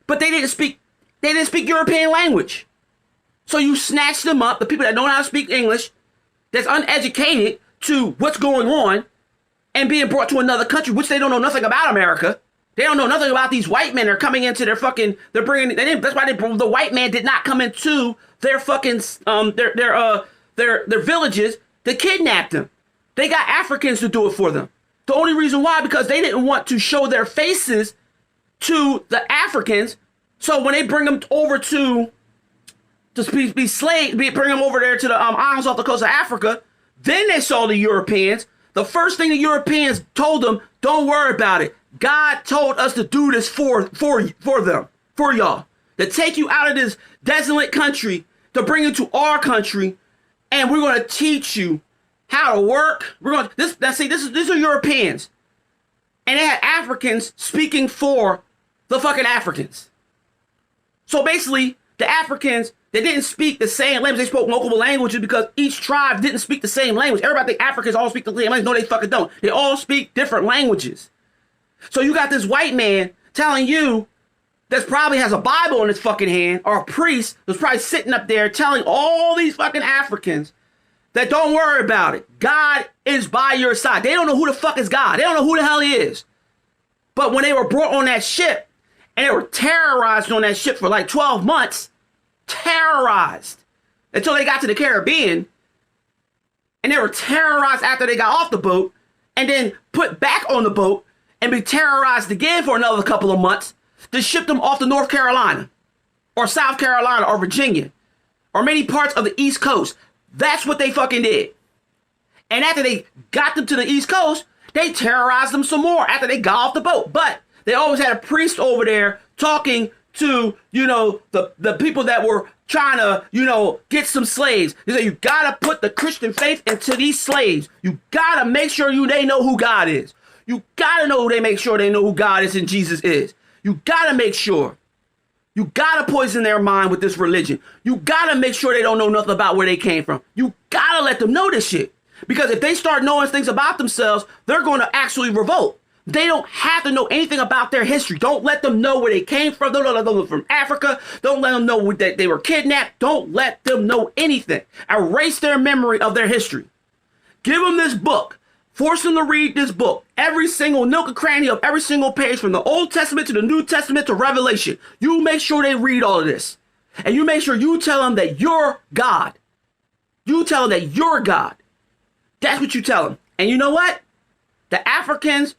but they didn't speak European language. So you snatch them up, the people that don't know how to speak English, that's uneducated to what's going on, and being brought to another country, which they don't know nothing about America. They don't know nothing about these white men. They're coming into their fucking. They're bringing. That's why the white man did not come into their fucking their villages to kidnap them. They got Africans to do it for them. The only reason why, because they didn't want to show their faces to the Africans. So when they bring them over to be slaves, bring them over there to the islands off the coast of Africa, then they saw the Europeans. The first thing the Europeans told them, don't worry about it. God told us to do this for them, for y'all, to take you out of this desolate country, to bring you to our country, and we're going to teach you how to work. We're going to these are Europeans, and they had Africans speaking for the fucking Africans. So basically, the Africans, they didn't speak the same language. They spoke multiple languages because each tribe didn't speak the same language. Everybody think Africans all speak the same language. No, they fucking don't. They all speak different languages. So you got this white man telling you that probably has a Bible in his fucking hand, or a priest that's probably sitting up there telling all these fucking Africans that don't worry about it. God is by your side. They don't know who the fuck is God. They don't know who the hell he is. But when they were brought on that ship, and they were terrorized on that ship for like 12 months, terrorized until they got to the Caribbean, and they were terrorized after they got off the boat, and then put back on the boat and be terrorized again for another couple of months, to ship them off to North Carolina or South Carolina or Virginia or many parts of the East Coast. That's what they fucking did. And after they got them to the East Coast, they terrorized them some more after they got off the boat. But they always had a priest over there talking to, the people that were trying to, get some slaves. He said, you gotta put the Christian faith into these slaves. You gotta make sure they know who God is. You gotta make sure they know who God is and Jesus is. You gotta make sure. You gotta poison their mind with this religion. You gotta make sure they don't know nothing about where they came from. You gotta let them know this shit. Because if they start knowing things about themselves, they're going to actually revolt. They don't have to know anything about their history. Don't let them know where they came from. Don't let them know from Africa. Don't let them know that they were kidnapped. Don't let them know anything. Erase their memory of their history. Give them this book. Force them to read this book. Every single nook and cranny of every single page, from the Old Testament to the New Testament to Revelation. You make sure they read all of this. And you make sure you tell them that you're God. You tell them that you're God. That's what you tell them. And you know what? The Africans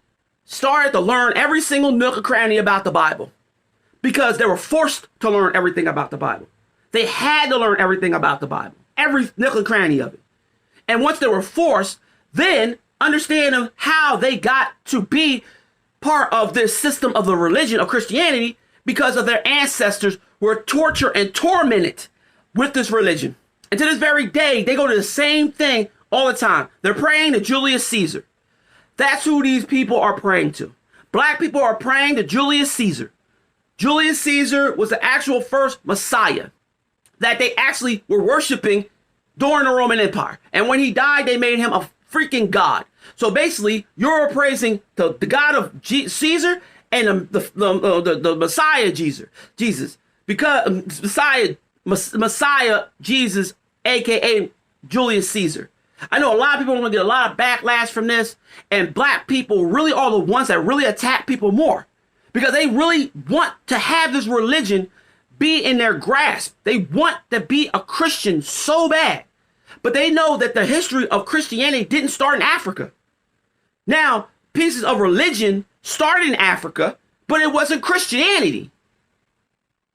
started to learn every single nook and cranny about the Bible, because they were forced to learn everything about the Bible. They had to learn everything about the Bible, every nook and cranny of it. And once they were forced, then understanding how they got to be part of this system of the religion of Christianity, because of their ancestors were tortured and tormented with this religion. And to this very day, they go to the same thing all the time. They're praying to Julius Caesar. That's who these people are praying to. Black people are praying to Julius Caesar. Julius Caesar was the actual first Messiah that they actually were worshiping during the Roman Empire. And when he died, they made him a freaking god. So basically, you're praising the God of Caesar and the Messiah Jesus. Because Messiah Jesus, A.K.A. Julius Caesar. I know a lot of people are going to get a lot of backlash from this, and black people really are the ones that really attack people more, because they really want to have this religion be in their grasp. They want to be a Christian so bad, but they know that the history of Christianity didn't start in Africa. Now, pieces of religion started in Africa, but it wasn't Christianity.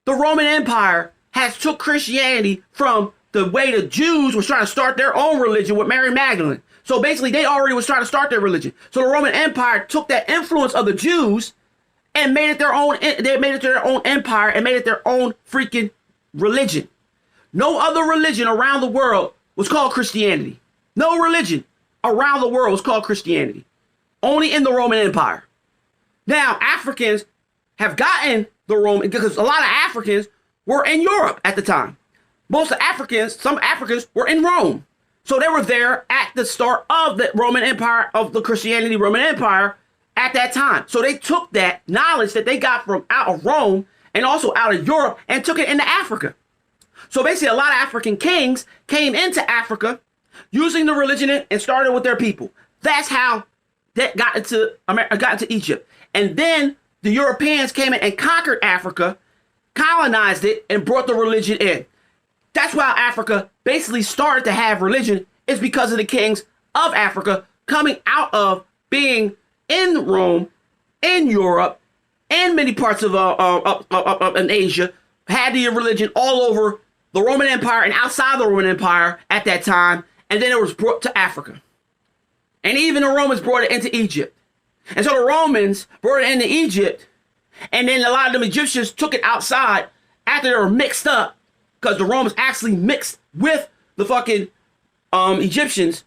The Roman Empire has took Christianity from the way the Jews was trying to start their own religion with Mary Magdalene. So basically, they already was trying to start their religion. So the Roman Empire took that influence of the Jews and made it their own. They made it their own empire and made it their own freaking religion. No other religion around the world was called Christianity. No religion around the world was called Christianity. Only in the Roman Empire. Now, Africans have gotten the Roman, because a lot of Africans were in Europe at the time. Most of some Africans were in Rome. So they were there at the start of the Roman Empire, of the Christianity Roman Empire at that time. So they took that knowledge that they got from out of Rome and also out of Europe and took it into Africa. So basically, a lot of African kings came into Africa using the religion and started with their people. That's how that got into America, got into Egypt. And then the Europeans came in and conquered Africa, colonized it, and brought the religion in. That's why Africa basically started to have religion, is because of the kings of Africa coming out of being in Rome, in Europe, and many parts of in Asia, had the religion all over the Roman Empire and outside the Roman Empire at that time, and then it was brought to Africa. And even the Romans brought it into Egypt. And so the Romans brought it into Egypt, and then a lot of them Egyptians took it outside after they were mixed up, because the Romans actually mixed with the fucking Egyptians.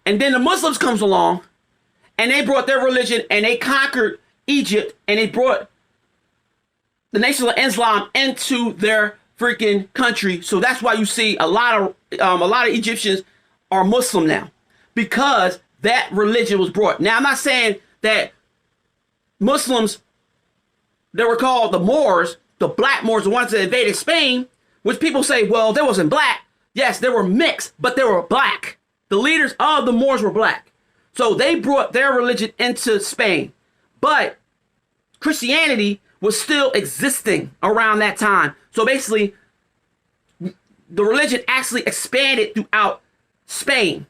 And then the Muslims comes along, and they brought their religion, and they conquered Egypt, and they brought the Nation of Islam into their freaking country. So that's why you see a lot of Egyptians are Muslim now, because that religion was brought. Now, I'm not saying that Muslims that were called the Moors, the black Moors, the ones that invaded Spain, which people say, well, they wasn't black. Yes, they were mixed, but they were black. The leaders of the Moors were black. So they brought their religion into Spain. But Christianity was still existing around that time. So basically, the religion actually expanded throughout Spain.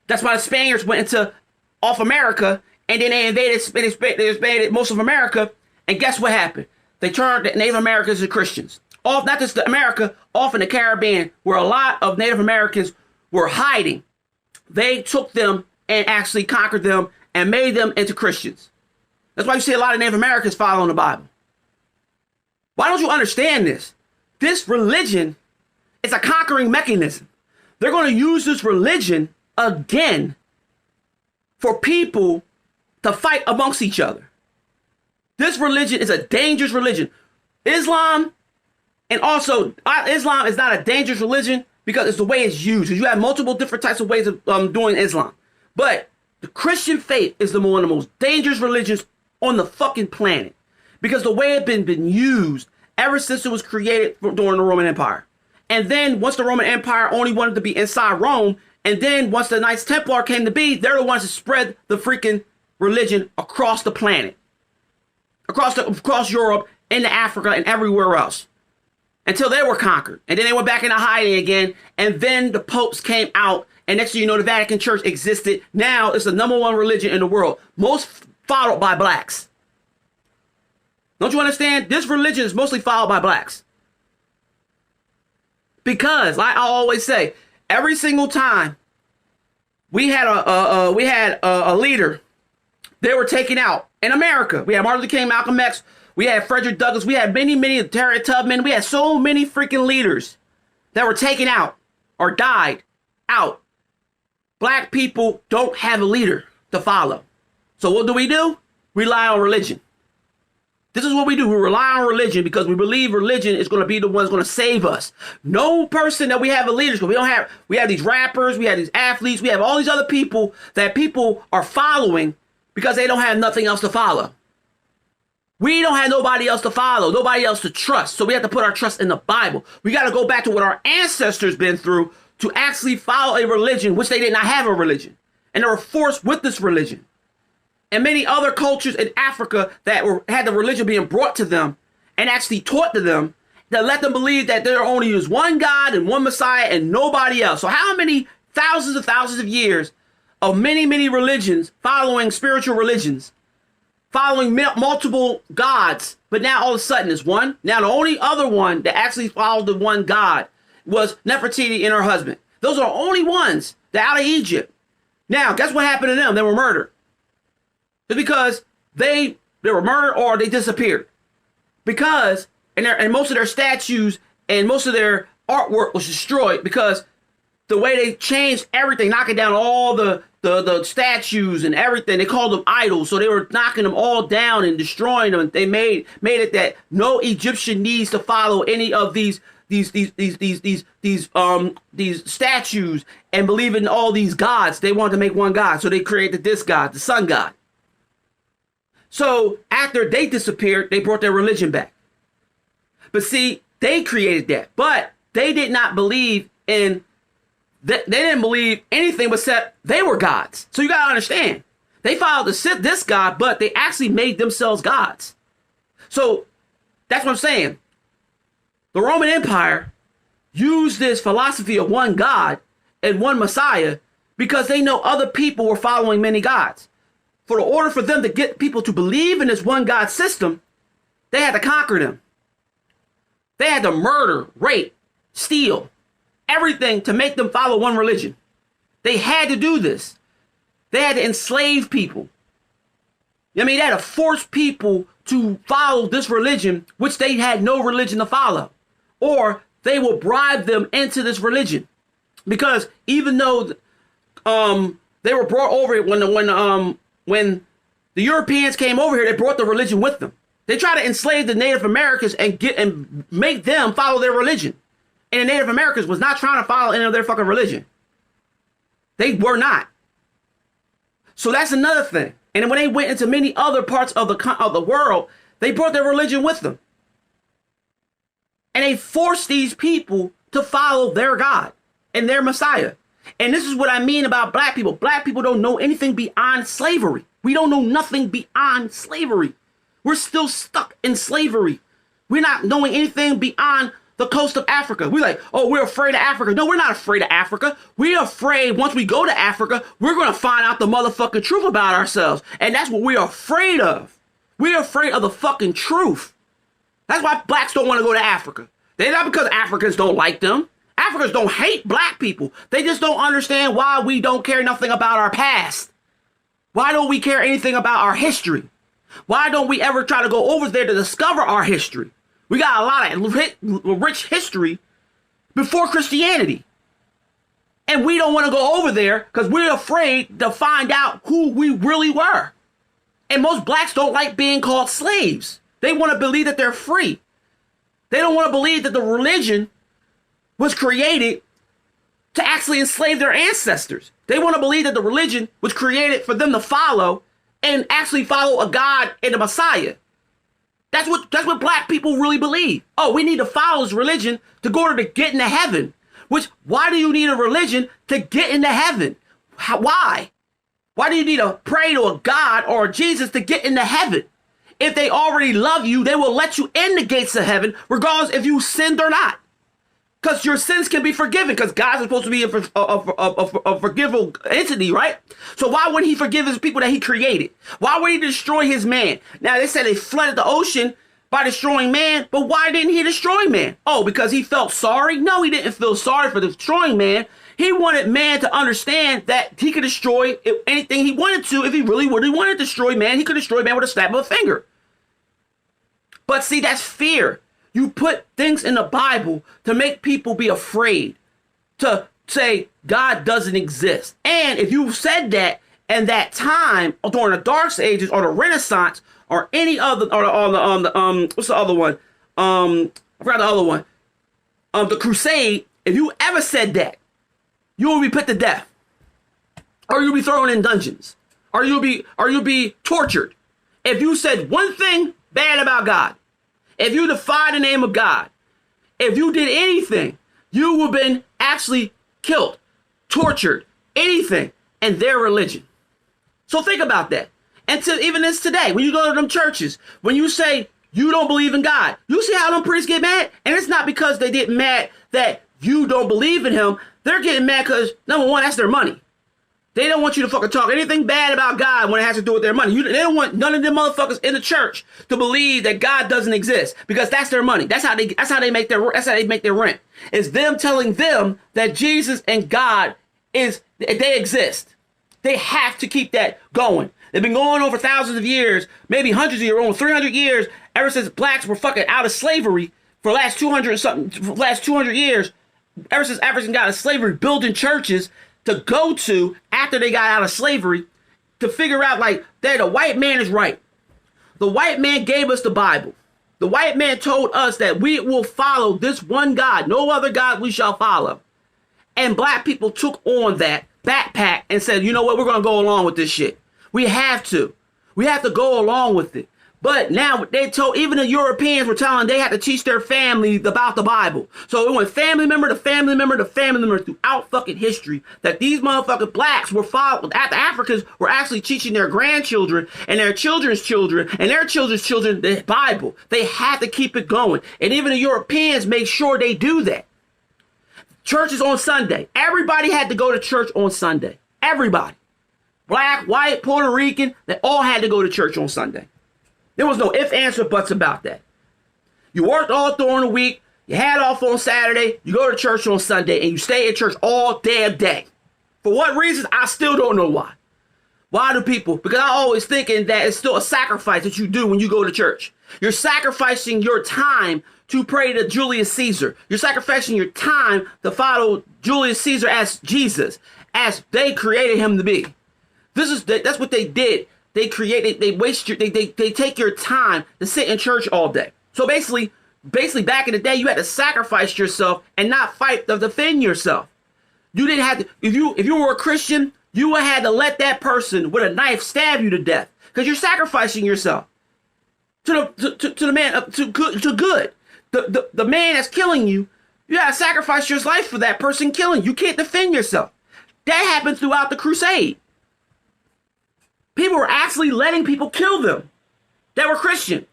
That's why the Spaniards went into off America, and then they invaded most of America. And guess what happened? They turned the Native Americans into Christians. Off, not just America, off in the Caribbean, where a lot of Native Americans were hiding. They took them and actually conquered them and made them into Christians. That's why you see a lot of Native Americans following the Bible. Why don't you understand this? This religion is a conquering mechanism. They're going to use this religion again for people to fight amongst each other. This religion is a dangerous religion. Islam, and also Islam is not a dangerous religion because it's the way it's used. You have multiple different types of ways of doing Islam. But the Christian faith is one of the most dangerous religions on the fucking planet, because the way it's been used ever since it was created during the Roman Empire. And then once the Roman Empire only wanted to be inside Rome, and then once the Knights Templar came to be, they're the ones that spread the freaking religion across the planet, across Europe, into Africa, and everywhere else, until they were conquered. And then they went back into hiding again, and then the popes came out, and next thing you know, the Vatican Church existed. Now it's the #1 religion in the world, most followed by blacks. Don't you understand? This religion is mostly followed by blacks. Because, like I always say, every single time we had a leader, they were taken out. In America, we had Martin Luther King, Malcolm X, we had Frederick Douglass, we had many Harriet Tubman, we had so many freaking leaders that were taken out or died out. Black people don't have a leader to follow. So what do? We rely on religion. This is what we do. We rely on religion because we believe religion is going to be the one that's going to save us. No person that we have a leader. We have these rappers, we have these athletes, we have all these other people that people are following because they don't have nothing else to follow. We don't have nobody else to follow, nobody else to trust. So we have to put our trust in the Bible. We got to go back to what our ancestors been through to actually follow a religion, which they did not have a religion. And they were forced with this religion. And many other cultures in Africa that had the religion being brought to them and actually taught to them, that let them believe that there only is one God and one Messiah and nobody else. So how many thousands and thousands of years of many religions, following spiritual religions, following multiple gods, but now all of a sudden it's one. Now the only other one that actually followed the one God was Nefertiti and her husband. Those are the only ones that out of Egypt. Now, guess what happened to them? They were murdered. It's because they were murdered or they disappeared. Because, and most of their statues and most of their artwork was destroyed because the way they changed everything, knocking down all the statues and everything, they called them idols. So they were knocking them all down and destroying them. They made it that no Egyptian needs to follow any of these statues and believe in all these gods. They wanted to make one God. So they created this God, the sun god. So after they disappeared, they brought their religion back. But see, they created that. But they did not believe in, they didn't believe anything except they were gods. So you got to understand, they followed this God, but they actually made themselves gods. So that's what I'm saying. The Roman Empire used this philosophy of one God and one Messiah because they know other people were following many gods. For the order for them to get people to believe in this one God system, they had to conquer them. They had to murder, rape, steal, everything to make them follow one religion. They had to do this. They had to enslave people. I mean, they had to force people to follow this religion, which they had no religion to follow. Or they will bribe them into this religion. Because even though they were brought over when the Europeans came over here, they brought the religion with them. They tried to enslave the Native Americans and make them follow their religion. And the Native Americans was not trying to follow any of their fucking religion. They were not. So that's another thing. And when they went into many other parts of the world, they brought their religion with them. And they forced these people to follow their God and their Messiah. And this is what I mean about black people. Black people don't know anything beyond slavery. We don't know nothing beyond slavery. We're still stuck in slavery. We're not knowing anything beyond the coast of Africa. We're like, oh, we're afraid of Africa. No, we're not afraid of Africa. We're afraid once we go to Africa, we're going to find out the motherfucking truth about ourselves. And that's what we're afraid of. We're afraid of the fucking truth. That's why blacks don't want to go to Africa. They're not because Africans don't like them. Africans don't hate black people. They just don't understand why we don't care nothing about our past. Why don't we care anything about our history? Why don't we ever try to go over there to discover our history? We got a lot of rich history before Christianity. And we don't want to go over there because we're afraid to find out who we really were. And most blacks don't like being called slaves. They want to believe that they're free. They don't want to believe that the religion was created to actually enslave their ancestors. They want to believe that the religion was created for them to follow and actually follow a God and a Messiah. That's what black people really believe. Oh, we need to follow this religion to go to get into heaven. Why do you need a religion to get into heaven? Why? Why do you need to pray to a God or a Jesus to get into heaven? If they already love you, they will let you in the gates of heaven, regardless if you sinned or not. Because your sins can be forgiven, because God's supposed to be a forgivable entity, right? So why wouldn't he forgive his people that he created? Why would he destroy his man? Now, they said they flooded the ocean by destroying man, but why didn't he destroy man? Oh, because he felt sorry? No, he didn't feel sorry for destroying man. He wanted man to understand that he could destroy anything he wanted to. If he really wanted to destroy man, he could destroy man with a snap of a finger. But see, that's fear. You put things in the Bible to make people be afraid, to say God doesn't exist. And if you said that in that time during the Dark Ages or the Renaissance or any other, or what's the other one? I forgot the other one. The Crusade. If you ever said that, you will be put to death, or you'll be thrown in dungeons, or you'll be tortured. If you said one thing bad about God, if you defied the name of God, if you did anything, you would have been actually killed, tortured, anything in their religion. So think about that. And even this today, when you go to them churches, when you say you don't believe in God, you see how them priests get mad? And it's not because they get mad that you don't believe in him. They're getting mad because, number one, that's their money. They don't want you to fucking talk anything bad about God when it has to do with their money. They don't want none of them motherfuckers in the church to believe that God doesn't exist, because that's their money. That's how they make their rent. It's them telling them that Jesus and God they exist. They have to keep that going. They've been going on for thousands of years, maybe hundreds of years, over 300 years, ever since blacks were fucking out of slavery for the last 200 years, ever since Africans got out of slavery, building churches to go to after they got out of slavery to figure out like that the white man is right. The white man gave us the Bible. The white man told us that we will follow this one God, no other God we shall follow. And black people took on that backpack and said, you know what, we're going to go along with this shit. We have to go along with it. But now they told, even the Europeans were telling they had to teach their family about the Bible. So it went family member to family member to family member throughout fucking history that these motherfucking blacks were following. The Africans were actually teaching their grandchildren and their children's children and their children's children the Bible. They had to keep it going. And even the Europeans made sure they do that. Churches on Sunday. Everybody had to go to church on Sunday. Everybody. Black, white, Puerto Rican, they all had to go to church on Sunday. There was no ifs, ands, or buts about that. You worked all during the week, you had off on Saturday, you go to church on Sunday, and you stay at church all damn day. For what reasons? I still don't know why. Why do people? Because I always thinking that it's still a sacrifice that you do when you go to church. You're sacrificing your time to pray to Julius Caesar. You're sacrificing your time to follow Julius Caesar as Jesus, as they created him to be. That's what they did. They take your time to sit in church all day. So basically back in the day, you had to sacrifice yourself and not fight to defend yourself. You didn't have to, if you were a Christian, you would have had to let that person with a knife stab you to death because you're sacrificing yourself to the man, to good. The man that's killing you, you gotta sacrifice your life for that person killing you. You can't defend yourself. That happened throughout the crusade. People were actually letting people kill them that were Christian.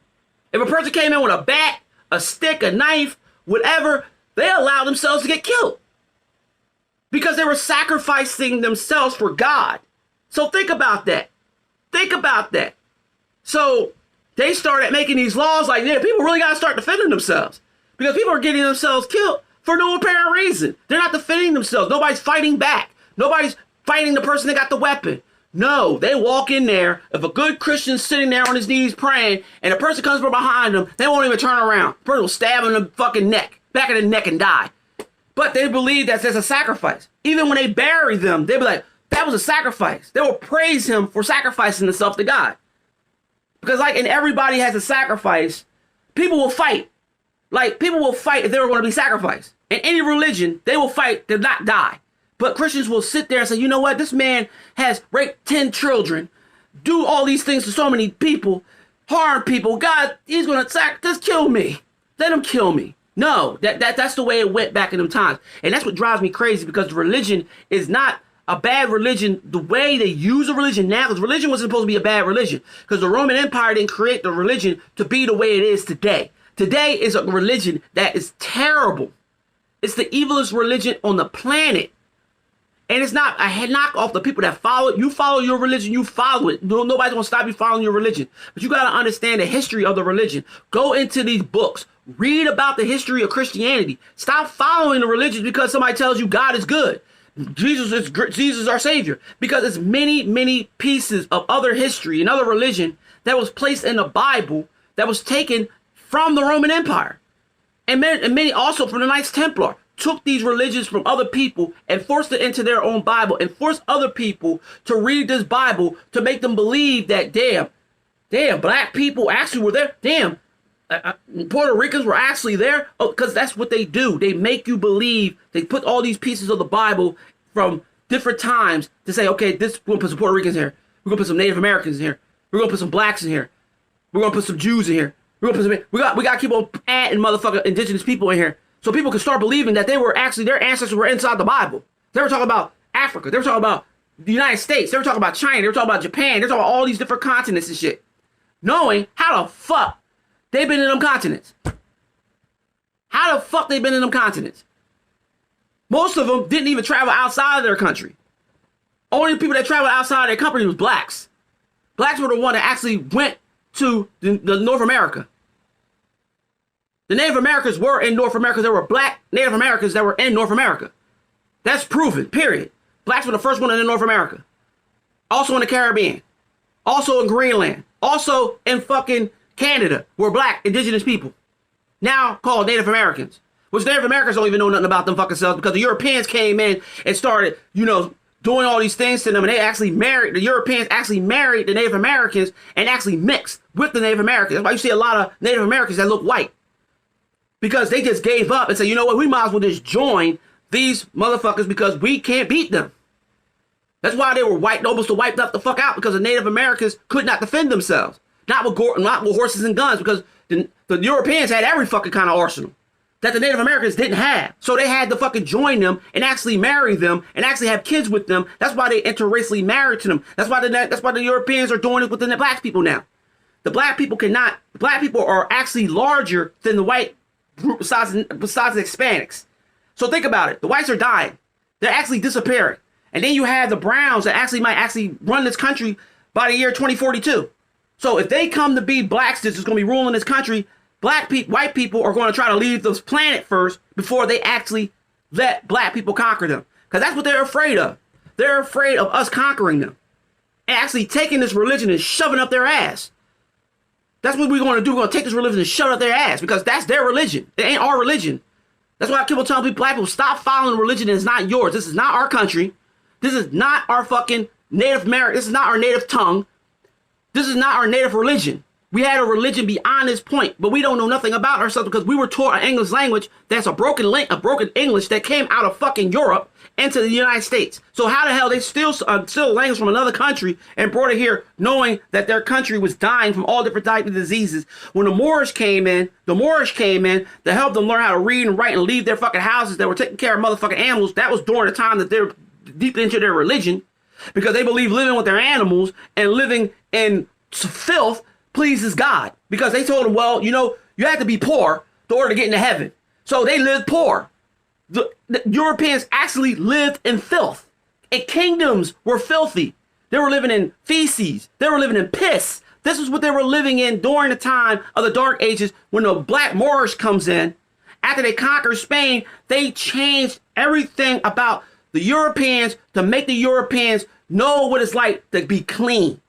If a person came in with a bat, a stick, a knife, whatever, they allowed themselves to get killed because they were sacrificing themselves for God. So think about that. Think about that. So they started making these laws like, yeah, people really got to start defending themselves because people are getting themselves killed for no apparent reason. They're not defending themselves. Nobody's fighting back. Nobody's fighting the person that got the weapon. No, they walk in there. If a good Christian's sitting there on his knees praying and a person comes from behind them, they won't even turn around. The person will stab him in the fucking neck, back of the neck and die. But they believe that there's a sacrifice. Even when they bury them, they'll be like, that was a sacrifice. They will praise him for sacrificing himself to God. Because and everybody has a sacrifice, people will fight. Like people will fight if they were going to be sacrificed. In any religion, they will fight to not die. But Christians will sit there and say, you know what? This man has raped 10 children, do all these things to so many people, harm people. God, he's going to just kill me. Let him kill me. No, that's the way it went back in them times. And that's what drives me crazy because religion is not a bad religion. The way they use a religion now, because religion wasn't supposed to be a bad religion because the Roman Empire didn't create the religion to be the way it is today. Today is a religion that is terrible. It's the evilest religion on the planet. And it's not a knock off the people that follow it. You follow your religion, you follow it. Nobody's going to stop you following your religion. But you got to understand the history of the religion. Go into these books. Read about the history of Christianity. Stop following the religion because somebody tells you God is good. Jesus is our Savior. Because it's many pieces of other history and other religion that was placed in the Bible that was taken from the Roman Empire. And many also from the Knights Templar. Took these religions from other people and forced it into their own Bible and forced other people to read this Bible to make them believe that, damn, black people actually were there. Damn, Puerto Ricans were actually there. Oh, because that's what they do. They make you believe. They put all these pieces of the Bible from different times to say, okay, we're going to put some Puerto Ricans in here. We're going to put some Native Americans in here. We're going to put some blacks in here. We're going to put some Jews in here. We're going to put some, we got to keep on adding motherfucking indigenous people in here. So people can start believing that they were actually, their ancestors were inside the Bible. They were talking about Africa. They were talking about the United States. They were talking about China. They were talking about Japan. They were talking about all these different continents and shit. Knowing how the fuck they've been in them continents. How the fuck they been in them continents? Most of them didn't even travel outside of their country. Only people that traveled outside of their country was blacks. Blacks were the one that actually went to the North America. The Native Americans were in North America. There were black Native Americans that were in North America. That's proven, period. Blacks were the first one in North America. Also in the Caribbean. Also in Greenland. Also in fucking Canada were black indigenous people. Now called Native Americans. Which Native Americans don't even know nothing about them fucking selves because the Europeans came in and started, doing all these things to them. And the Europeans actually married the Native Americans and actually mixed with the Native Americans. That's why you see a lot of Native Americans that look white. Because they just gave up and said, you know what, we might as well just join these motherfuckers because we can't beat them. That's why they were almost wiped up the fuck out because the Native Americans could not defend themselves. not with horses and guns, because the Europeans had every fucking kind of arsenal that the Native Americans didn't have. So they had to fucking join them and actually marry them and actually have kids with them. That's why they interracially married to them. That's why the Europeans are doing it with the black people now. The black people are actually larger than the white group besides the Hispanics. So think about it. The whites are dying. They're actually disappearing. And then you have the browns that actually might actually run this country by the year 2042. So if they come to be blacks that's going to be ruling this country, white people are going to try to leave this planet first before they actually let black people conquer them. Because that's what they're afraid of. They're afraid of us conquering them and actually taking this religion and shoving up their ass. That's what we're going to do. We're going to take this religion and shove it up their ass because that's their religion. It ain't our religion. That's why I keep on telling people, black people, stop following a religion that's not yours. This is not our country. This is not our fucking Native American. This is not our native tongue. This is not our native religion. We had a religion beyond this point, but we don't know nothing about ourselves because we were taught an English language that's a broken English that came out of fucking Europe into the United States. So how the hell they still language from another country and brought it here knowing that their country was dying from all different types of diseases? When the Moorish came in to help them learn how to read and write and leave their fucking houses that were taking care of motherfucking animals. That was during the time that they're deep into their religion because they believe living with their animals and living in filth pleases God, because they told them, well, you know, you have to be poor in order to get into heaven. So they lived poor. The Europeans actually lived in filth, and kingdoms were filthy. They were living in feces. They were living in piss. This is what they were living in during the time of the Dark Ages when the Black Moorish comes in. After they conquered Spain, they changed everything about the Europeans to make the Europeans know what it's like to be clean.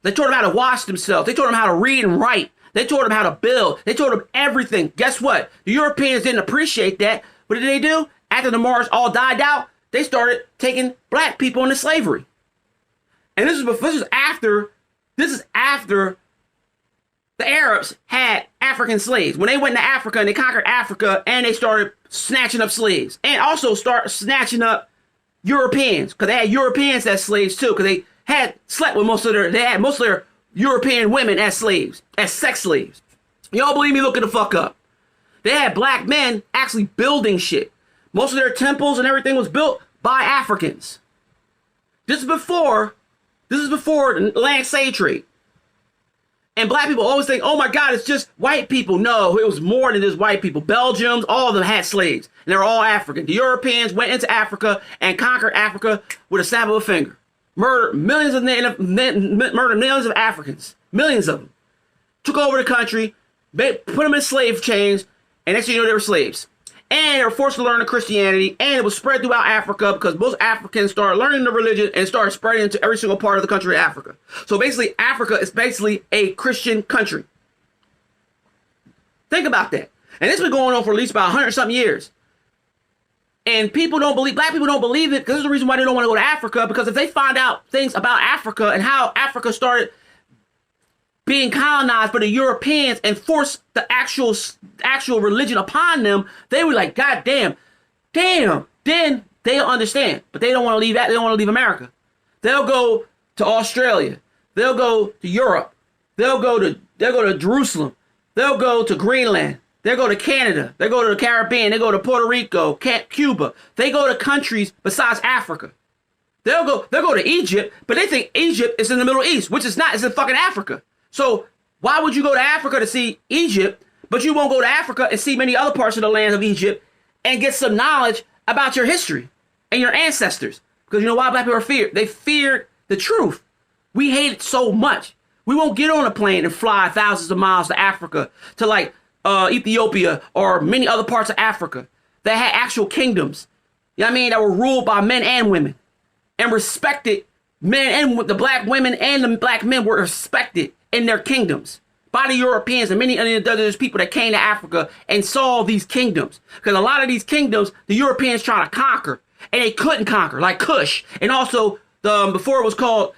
They taught them how to wash themselves. They taught them how to read and write. They taught them how to build. They taught them everything. Guess what? The Europeans didn't appreciate that. What did they do? After the Moors all died out, they started taking black people into slavery. And this is after the Arabs had African slaves. When they went to Africa and they conquered Africa and they started snatching up slaves and also start snatching up Europeans, because they had Europeans as slaves too, because they slept with most of their European women as slaves, as sex slaves. Y'all believe me? Look it the fuck up. They had black men actually building shit. Most of their temples and everything was built by Africans. This is before the land slave trade. And black people always think, oh my God, it's just white people. No, it was more than just white people. Belgians, all of them had slaves. And they were all African. The Europeans went into Africa and conquered Africa with a snap of a finger. Murdered millions of Africans. Millions of them. Took over the country, put them in slave chains, and next thing you know, they were slaves. And they were forced to learn the Christianity, and it was spread throughout Africa because most Africans started learning the religion and started spreading into every single part of the country of Africa. So basically, Africa is basically a Christian country. Think about that. And this has been going on for at least about 100-something years. And black people don't believe it because this is the reason why they don't want to go to Africa, because if they find out things about Africa and how Africa started being colonized by the Europeans and forced the actual religion upon them, they were like, God damn. Then they'll understand. But they don't want to leave that. They don't want to leave America. They'll go to Australia. They'll go to Europe. They'll go to Jerusalem. They'll go to Greenland. They'll go to Canada. They go to the Caribbean. They go to Puerto Rico, Cuba. They go to countries besides Africa. They'll go to Egypt, but they think Egypt is in the Middle East, which is not. It's in fucking Africa. So why would you go to Africa to see Egypt, but you won't go to Africa and see many other parts of the land of Egypt and get some knowledge about your history and your ancestors? Because you know why black people are feared? They feared the truth. We hate it so much. We won't get on a plane and fly thousands of miles to Africa, to like Ethiopia or many other parts of Africa that had actual kingdoms. You know what I mean? That were ruled by men and women and respected. Men and the black women and the black men were respected in their kingdoms by the Europeans and many other people that came to Africa and saw these kingdoms. Because a lot of these kingdoms, the Europeans trying to conquer, and they couldn't conquer, like Kush. And also, before it was called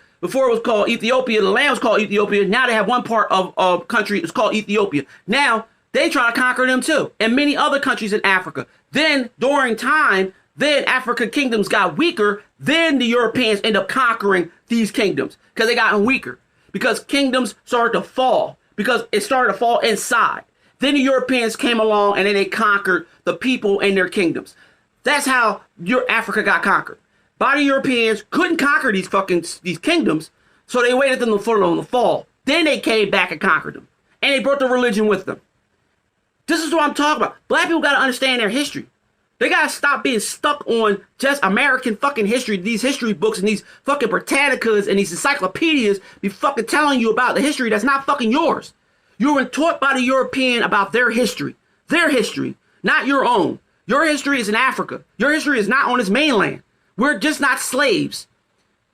Ethiopia, the land was called Ethiopia. Now they have one part of country, it's called Ethiopia. Now, they try to conquer them too, and many other countries in Africa. Then, during time, then African kingdoms got weaker. Then the Europeans end up conquering these kingdoms because they gotten weaker. because kingdoms started to fall, because it started to fall inside. Then the Europeans came along and then they conquered the people in their kingdoms. That's how your Africa got conquered. By the Europeans, couldn't conquer these kingdoms, so they waited them for them to fall. Then they came back and conquered them. And they brought the religion with them. This is what I'm talking about. Black people got to understand their history. They got to stop being stuck on just American fucking history, these history books and these fucking Britannicas and these encyclopedias be fucking telling you about the history that's not fucking yours. You were taught by the European about their history, not your own. Your history is in Africa. Your history is not on this mainland. We're just not slaves.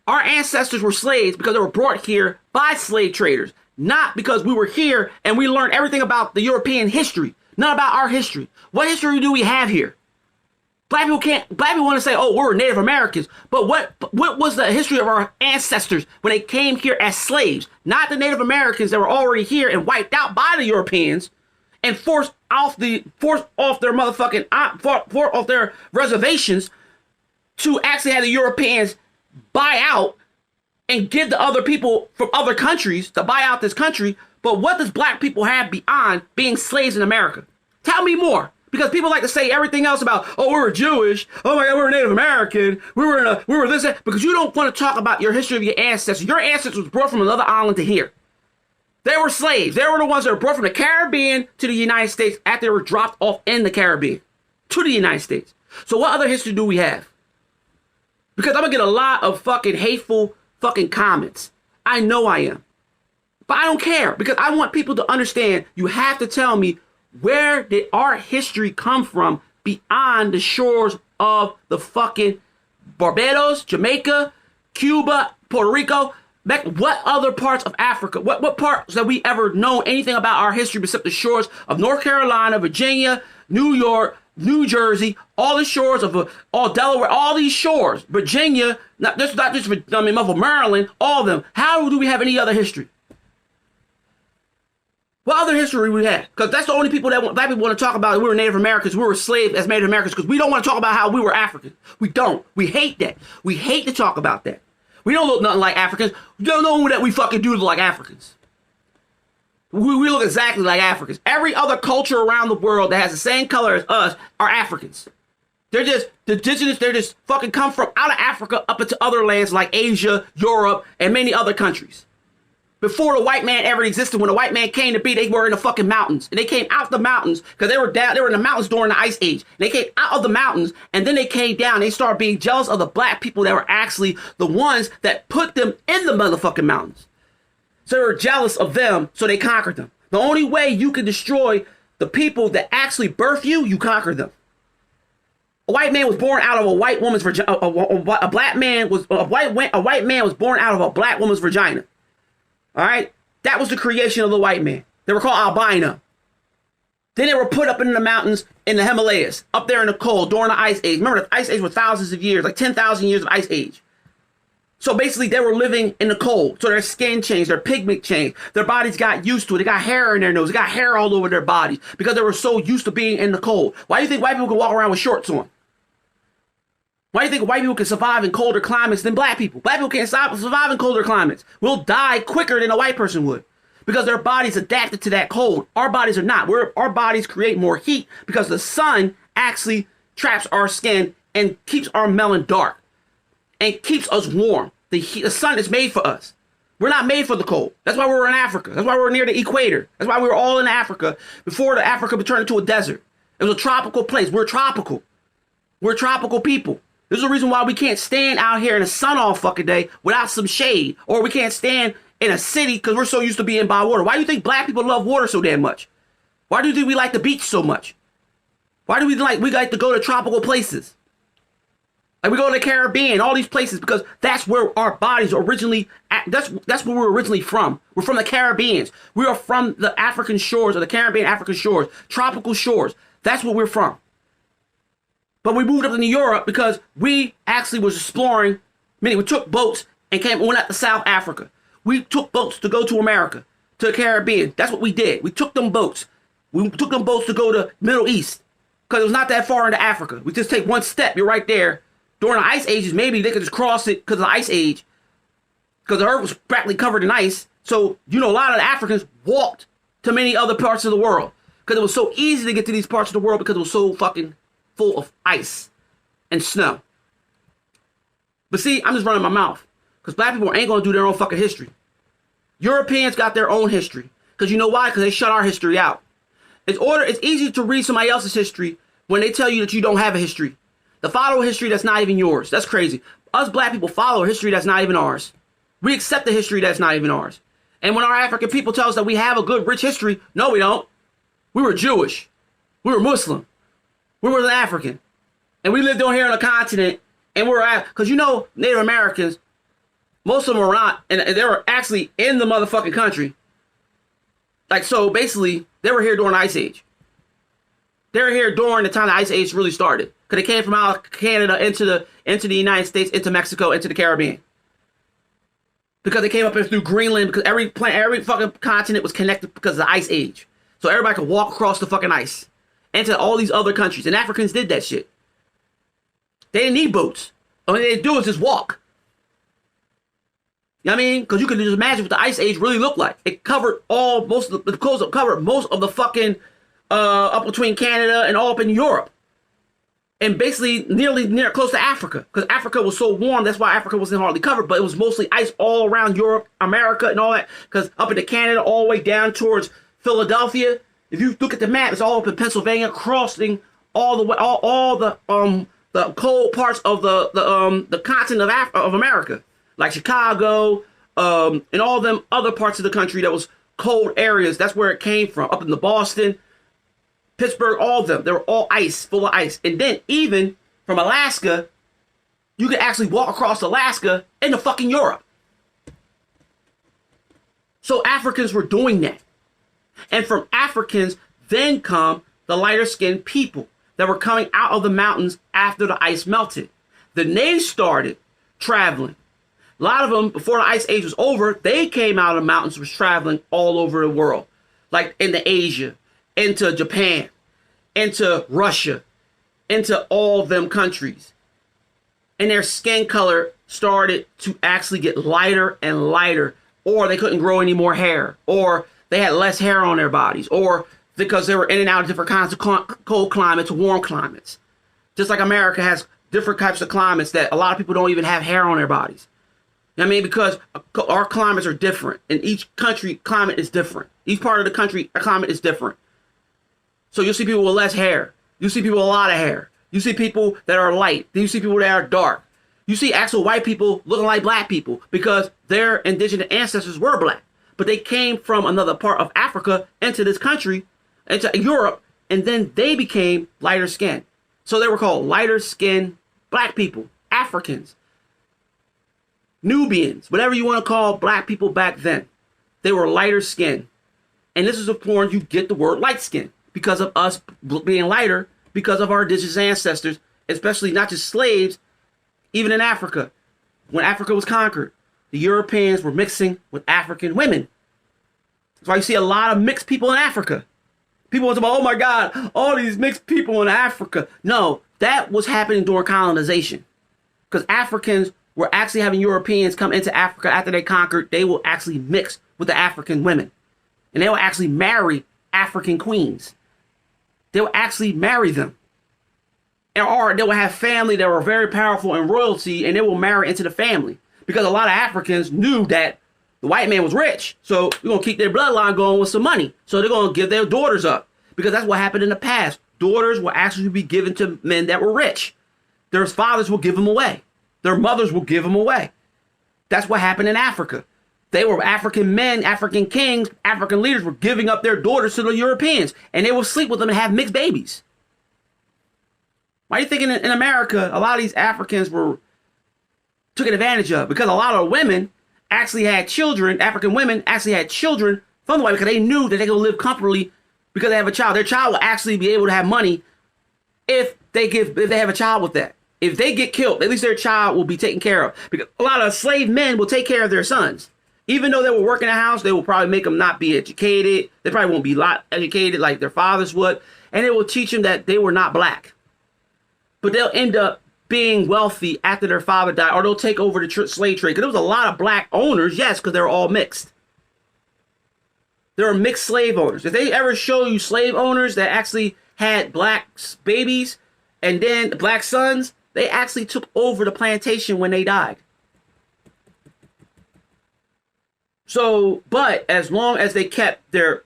Our ancestors were slaves because they were brought here by slave traders, not because we were here and we learned everything about the European history, not about our history. What history do we have here? Black people want to say, oh, we're Native Americans, but what was the history of our ancestors when they came here as slaves? Not the Native Americans that were already here and wiped out by the Europeans and forced off their reservations to actually have the Europeans buy out and give the other people from other countries to buy out this country. But what does black people have beyond being slaves in America? Tell me more. Because people like to say everything else about, oh, we were Jewish, oh my God, we were Native American, we were this, that, because you don't want to talk about your history of your ancestors. Your ancestors was brought from another island to here. They were slaves. They were the ones that were brought from the Caribbean to the United States after they were dropped off in the Caribbean to the United States. So what other history do we have? Because I'm going to get a lot of fucking hateful fucking comments. I know I am. But I don't care, because I want people to understand you have to tell me, where did our history come from beyond the shores of the fucking Barbados, Jamaica, Cuba, Puerto Rico? What other parts of Africa? What parts have we ever known anything about our history except the shores of North Carolina, Virginia, New York, New Jersey, all the shores of all Delaware, all these shores, Virginia, not just Maryland, all of them. How do we have any other history? What other history we have? Because that's the only people that black people want to talk about. We were Native Americans. We were slaves as Native Americans because we don't want to talk about how we were Africans. We don't. We hate that. We hate to talk about that. We don't look nothing like Africans. We don't know that we fucking do look like Africans. We look exactly like Africans. Every other culture around the world that has the same color as us are Africans. They're just the indigenous. They're just fucking come from out of Africa up into other lands like Asia, Europe, and many other countries. Before the white man ever existed, when the white man came to be, they were in the fucking mountains. And they came out the mountains because they were in the mountains during the Ice Age. And they came out of the mountains and then they came down. They started being jealous of the black people that were actually the ones that put them in the motherfucking mountains. So they were jealous of them, so they conquered them. The only way you can destroy the people that actually birth you, you conquer them. A white man was born out of a white woman's vagina. A white man was born out of a black woman's vagina. All right, that was the creation of the white man. They were called albino. Then they were put up in the mountains in the Himalayas, up there in the cold during the Ice Age. Remember, the Ice Age was thousands of years, like 10,000 years of Ice Age. So basically, they were living in the cold. So their skin changed, their pigment changed, their bodies got used to it. They got hair in their nose, they got hair all over their bodies because they were so used to being in the cold. Why do you think white people can walk around with shorts on? Why do you think white people can survive in colder climates than black people? Black people can't survive in colder climates. We'll die quicker than a white person would because their bodies adapted to that cold. Our bodies are not. Our bodies create more heat because the sun actually traps our skin and keeps our melanin dark and keeps us warm. The sun is made for us. We're not made for the cold. That's why we were in Africa. That's why we were near the equator. That's why we were all in Africa before the Africa turned into a desert. It was a tropical place. We're tropical. We're tropical people. There's a reason why we can't stand out here in the sun all fucking day without some shade. Or we can't stand in a city because we're so used to being by water. Why do you think black people love water so damn much? Why do you think we like the beach so much? Why do we like to go to tropical places? Like we go to the Caribbean, all these places, because that's where our bodies originally, that's where we're originally from. We're from the Caribbeans. We are from the African shores, or the Caribbean African shores, tropical shores. That's where we're from. But we moved up into Europe because we actually was exploring, meaning we took boats and went out to South Africa. We took boats to go to America, to the Caribbean. That's what we did. We took them boats. We took them boats to go to Middle East because it was not that far into Africa. We just take one step. You're right there. During the ice ages, maybe they could just cross it because of the ice age. Because the earth was practically covered in ice. So, you know, a lot of the Africans walked to many other parts of the world because it was so easy to get to these parts of the world because it was so fucking full of ice and snow. But see, I'm just running my mouth because black people ain't going to do their own fucking history. Europeans got their own history because you know why? Because they shut our history out. It's easy to read somebody else's history when they tell you that you don't have a history. To follow a history that's not even yours. That's crazy. Us black people follow a history that's not even ours. We accept the history that's not even ours. And when our African people tell us that we have a good, rich history, no, we don't. We were Jewish. We were Muslim. We were African. And we lived on here on the continent. And because you know, Native Americans, most of them were not, and they were actually in the motherfucking country. Like, so basically, they were here during the Ice Age. They were here during the time the Ice Age really started. Because they came from out of Canada into the United States, into Mexico, into the Caribbean. Because they came up through Greenland, because every fucking continent was connected because of the Ice Age. So everybody could walk across the fucking ice into all these other countries. And Africans did that shit. They didn't need boats. All they do is just walk. You know what I mean? Because you can just imagine what the Ice Age really looked like. It covered most of the fucking up between Canada and all up in Europe. And basically near close to Africa. Because Africa was so warm, that's why Africa wasn't hardly covered. But it was mostly ice all around Europe, America, and all that. Because up into Canada, all the way down towards Philadelphia. If you look at the map, it's all up in Pennsylvania, crossing all the way, all the cold parts of the continent of America. Like Chicago, and all them other parts of the country that was cold areas. That's where it came from. Up in the Boston, Pittsburgh, all of them. They were all ice, full of ice. And then even from Alaska, you could actually walk across Alaska into fucking Europe. So Africans were doing that. And from Africans then come the lighter skinned people that were coming out of the mountains after the ice melted. Then they started traveling. A lot of them, before the Ice Age was over, they came out of the mountains, was traveling all over the world. Like into Asia, into Japan, into Russia, into all them countries. And their skin color started to actually get lighter and lighter. Or they couldn't grow any more hair. Or they had less hair on their bodies. Or because they were in and out of different kinds of cold climates, warm climates. Just like America has different types of climates that a lot of people don't even have hair on their bodies. You know what I mean? Because our climates are different. And each country climate is different. Each part of the country climate is different. So you'll see people with less hair. You see people with a lot of hair. You see people that are light. Then you see people that are dark. You see actual white people looking like black people because their indigenous ancestors were black. But they came from another part of Africa into this country, into Europe, and then they became lighter skinned. So they were called lighter skinned black people, Africans, Nubians, whatever you want to call black people back then. They were lighter skinned. And this is important you get the word light skin because of us being lighter, because of our indigenous ancestors, especially not just slaves, even in Africa. When Africa was conquered, the Europeans were mixing with African women. That's why you see a lot of mixed people in Africa. People want to say, oh my God, all these mixed people in Africa. No, that was happening during colonization. Because Africans were actually having Europeans come into Africa after they conquered. They will actually mix with the African women. And they will actually marry African queens. They will actually marry them. Or they will have family that were very powerful in royalty, and they will marry into the family. Because a lot of Africans knew that the white man was rich. So we're going to keep their bloodline going with some money. So they're going to give their daughters up. Because that's what happened in the past. Daughters will actually be given to men that were rich. Their fathers will give them away. Their mothers will give them away. That's what happened in Africa. They were African men, African kings, African leaders were giving up their daughters to the Europeans. And they will sleep with them and have mixed babies. Why are you thinking in America, a lot of these Africans were taken advantage of? Because a lot of women actually had children, African women actually had children from the white because they knew that they could live comfortably because they have a child. Their child will actually be able to have money if they have a child with that. If they get killed, at least their child will be taken care of. Because a lot of slave men will take care of their sons. Even though they will work in the house, they will probably make them not be educated. They probably won't be a lot educated like their fathers would. And it will teach them that they were not black. But they'll end up being wealthy after their father died, or they'll take over the slave trade. Because there was a lot of black owners, yes, because they were all mixed. There are mixed slave owners. If they ever show you slave owners that actually had black babies and then black sons, they actually took over the plantation when they died. So, but as long as they kept their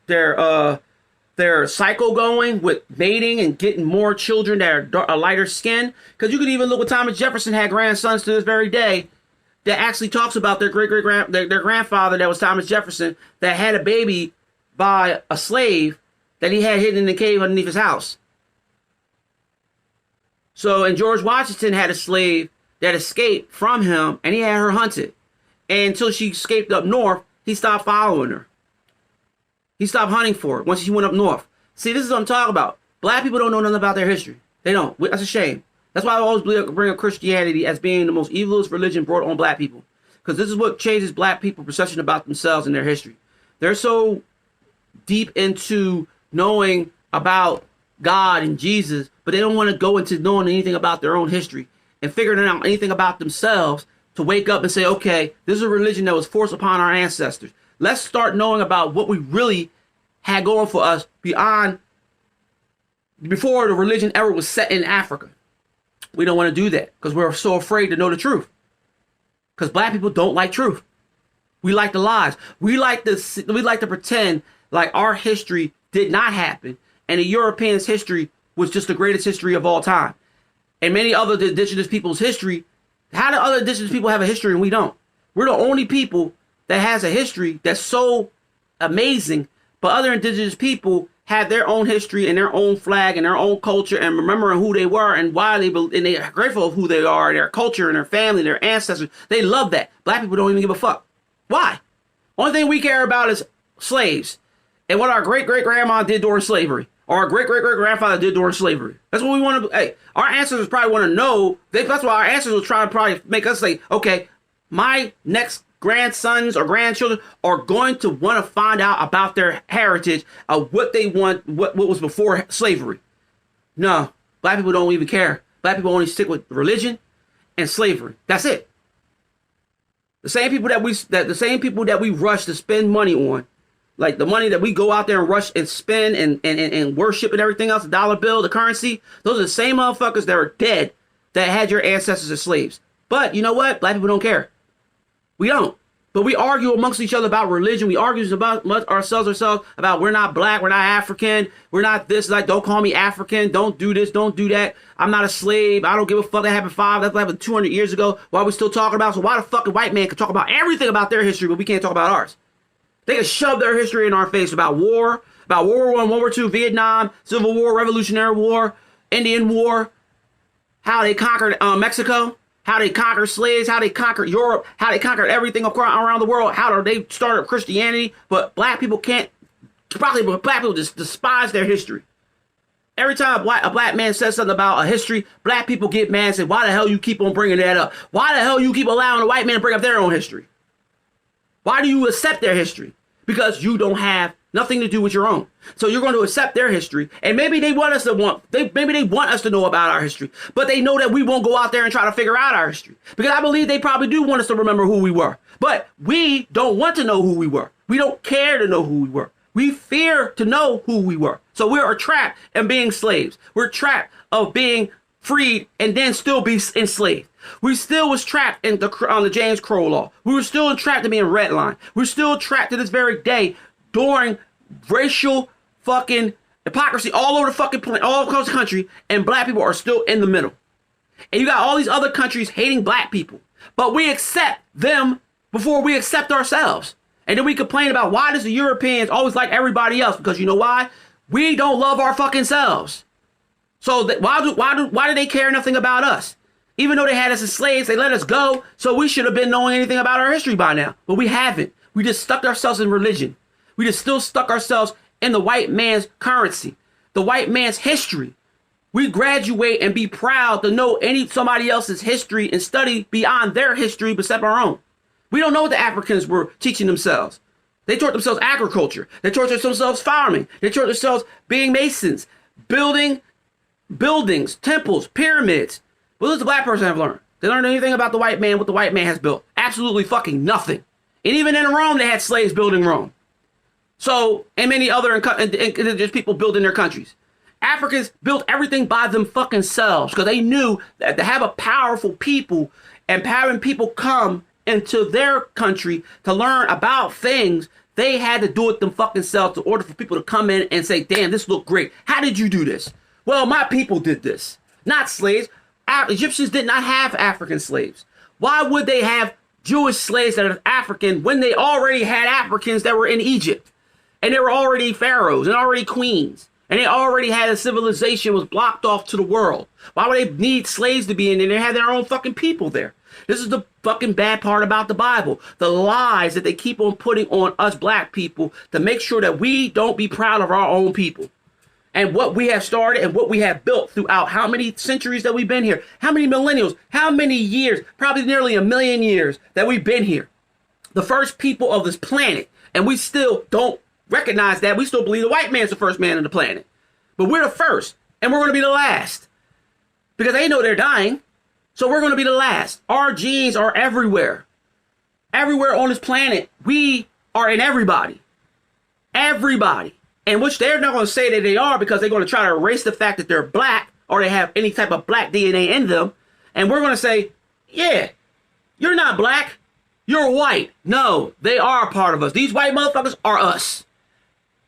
cycle going with mating and getting more children that are a lighter skin, because you could even look what Thomas Jefferson had grandsons to this very day that actually talks about their their grandfather that was Thomas Jefferson that had a baby by a slave that he had hidden in the cave underneath his house. So, and George Washington had a slave that escaped from him, and he had her hunted. And until she escaped up north, he stopped following her. He stopped hunting for her once she went up north. See, this is what I'm talking about. Black people don't know nothing about their history. They don't. That's a shame. That's why I always bring up Christianity as being the most evilest religion brought on black people. Because this is what changes black people's perception about themselves and their history. They're so deep into knowing about God and Jesus, but they don't want to go into knowing anything about their own history and figuring out anything about themselves to wake up and say, okay, this is a religion that was forced upon our ancestors. Let's start knowing about what we really had going for us before the religion ever was set in Africa. We don't want to do that because we're so afraid to know the truth. Because black people don't like truth. We like the lies. We like to pretend like our history did not happen and the Europeans' history was just the greatest history of all time. And many other indigenous people's history, how do other indigenous people have a history and we don't? We're the only people that has a history that's so amazing, but other indigenous people have their own history and their own flag and their own culture and remembering who they were and why and they're grateful of who they are, their culture and their family, their ancestors. They love that. Black people don't even give a fuck. Why? Only thing we care about is slaves and what our great-great-grandma did during slavery or our great-great-great-grandfather did during slavery. That's what we want to. Hey, our ancestors probably want to know. That's why our ancestors will try to probably make us say, okay, my next grandsons or grandchildren are going to want to find out about their heritage of what they want, what was before slavery. No, black people don't even care. Black people only stick with religion and slavery. That's it. The same people that we rush to spend money on, like the money that we go out there and rush and spend and worship and everything else, the dollar bill, the currency, those are the same motherfuckers that are dead that had your ancestors as slaves. But you know what? Black people don't care. We don't. But we argue amongst each other about religion. We argue about ourselves about we're not black, we're not African, we're not this, like don't call me African, don't do this, don't do that. I'm not a slave. I don't give a fuck. That happened that happened 200 years ago. Why are we still talking about? So why the fucking white man can talk about everything about their history, but we can't talk about ours? They can shove their history in our face about war, about World War I, World War II, Vietnam, Civil War, Revolutionary War, Indian War, how they conquered Mexico. How they conquered slaves, how they conquered Europe, how they conquered everything around the world, how they started Christianity. But black people just despise their history. Every time a black man says something about a history, black people get mad and say, why the hell you keep on bringing that up? Why the hell you keep allowing the white man to bring up their own history? Why do you accept their history? Because you don't have nothing to do with your own. So you're going to accept their history, and maybe they want us to know about our history, but they know that we won't go out there and try to figure out our history because I believe they probably do want us to remember who we were, but we don't want to know who we were. We don't care to know who we were. We fear to know who we were. So we are trapped in being slaves. We're trapped of being freed and then still be enslaved. We still was trapped on the James Crow law. We were still trapped in being redlined. We're still trapped to this very day during racial fucking hypocrisy all over the fucking planet, all across the country, and black people are still in the middle. And you got all these other countries hating black people, but we accept them before we accept ourselves. And then we complain about why does the Europeans always like everybody else? Because you know why? We don't love our fucking selves. So why do they care nothing about us? Even though they had us as slaves, they let us go. So we should have been knowing anything about our history by now. But we haven't. We just stuck ourselves in religion. We just still stuck ourselves in the white man's currency, the white man's history. We graduate and be proud to know somebody else's history and study beyond their history except our own. We don't know what the Africans were teaching themselves. They taught themselves agriculture. They taught themselves farming. They taught themselves being masons, building buildings, temples, pyramids. What does the black person have learned? They learned anything about the white man, what the white man has built? Absolutely fucking nothing. And even in Rome, they had slaves building Rome. So, and many other, and there's people building their countries. Africans built everything by them fucking selves because they knew that to have a powerful people and having people come into their country to learn about things, they had to do it them fucking selves in order for people to come in and say, damn, this looked great. How did you do this? Well, my people did this. Not slaves. Egyptians did not have African slaves. Why would they have Jewish slaves that are African when they already had Africans that were in Egypt? And they were already pharaohs and already queens. And they already had a civilization was blocked off to the world. Why would they need slaves to be in there? They had their own fucking people there. This is the fucking bad part about the Bible. The lies that they keep on putting on us black people to make sure that we don't be proud of our own people. And what we have started and what we have built throughout how many centuries that we've been here. How many millennials, how many years, probably nearly 1 million years that we've been here. The first people of this planet. And we still don't recognize that. We still believe the white man's the first man on the planet. But we're the first. And we're going to be the last. Because they know they're dying. So we're going to be the last. Our genes are everywhere. Everywhere on this planet. We are in everybody. Everybody. And which they're not going to say that they are because they're going to try to erase the fact that they're black or they have any type of black DNA in them. And we're going to say, yeah, you're not black. You're white. No, they are a part of us. These white motherfuckers are us.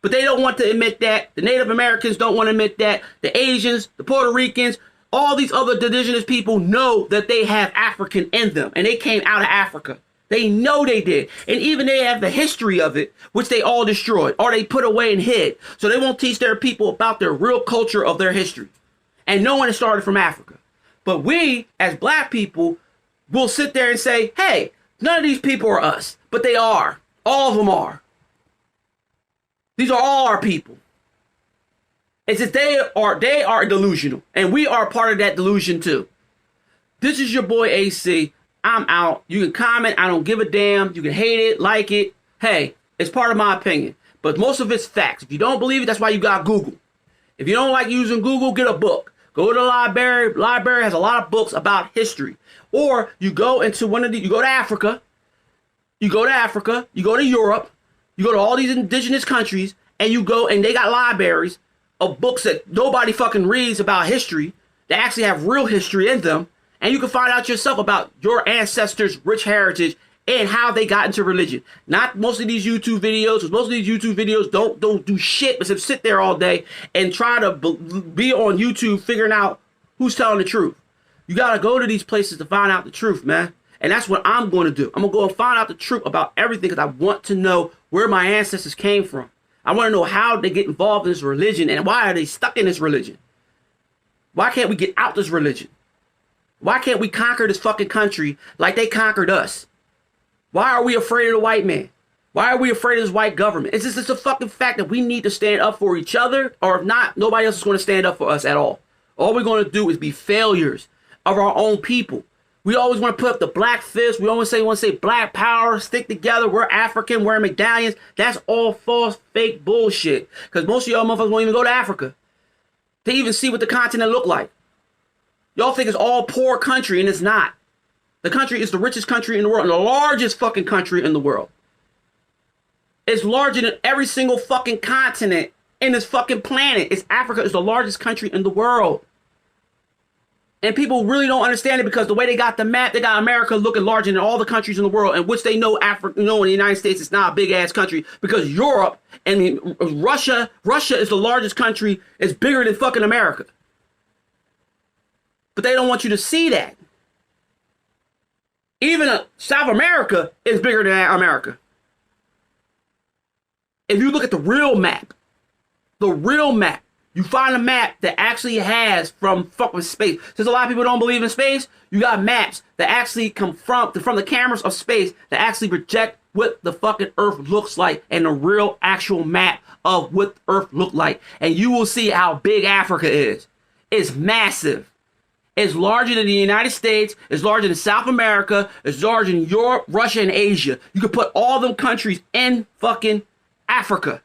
But they don't want to admit that. The Native Americans don't want to admit that. The Asians, the Puerto Ricans, all these other indigenous people know that they have African in them. And they came out of Africa. They know they did. And even they have the history of it, which they all destroyed or they put away and hid. So they won't teach their people about their real culture of their history. And no one has started from Africa. But we, as black people, will sit there and say, hey, none of these people are us. But they are. All of them are. These are all our people. It's just they are delusional. And we are part of that delusion too. This is your boy AC. I'm out. You can comment. I don't give a damn. You can hate it, like it. Hey, it's part of my opinion. But most of it's facts. If you don't believe it, that's why you got Google. If you don't like using Google, get a book. Go to the library. Library has a lot of books about history. Or you go into one of the, you go to Africa. You go to Africa. You go to Europe. You go to all these indigenous countries. And you go and they got libraries of books that nobody fucking reads about history. That actually have real history in them. And you can find out yourself about your ancestors' rich heritage and how they got into religion. Not most of these YouTube videos, because most of these YouTube videos don't do shit but sit there all day and try to be on YouTube figuring out who's telling the truth. You got to go to these places to find out the truth, man. And that's what I'm going to do. I'm going to go and find out the truth about everything because I want to know where my ancestors came from. I want to know how they get involved in this religion and why are they stuck in this religion. Why can't we get out this religion? Why can't we conquer this fucking country like they conquered us? Why are we afraid of the white man? Why are we afraid of this white government? It's just a fucking fact that we need to stand up for each other, or if not, nobody else is going to stand up for us at all. All we're going to do is be failures of our own people. We always want to put up the black fist. We always want to say black power, stick together. We're African, we're medallions. That's all false, fake bullshit. Because most of y'all motherfuckers won't even go to Africa to even see what the continent look like. Y'all think it's all poor country, and it's not. The country is the richest country in the world, and the largest fucking country in the world. It's larger than every single fucking continent in this fucking planet. It's Africa is the largest country in the world. And people really don't understand it because the way they got the map, they got America looking larger than all the countries in the world, in which they know Africa, in the United States is not a big ass country because Europe and Russia is the largest country. It's bigger than fucking America. But they don't want you to see that. Even South America is bigger than America. If you look at the real map, you find a map that actually has from fucking space. Since a lot of people don't believe in space, you got maps that actually come from the cameras of space that actually project what the fucking Earth looks like and the real actual map of what Earth looked like. And you will see how big Africa is. It's massive. It's larger than the United States. It's larger than South America. It's larger than Europe, Russia, and Asia. You could put all them countries in fucking Africa.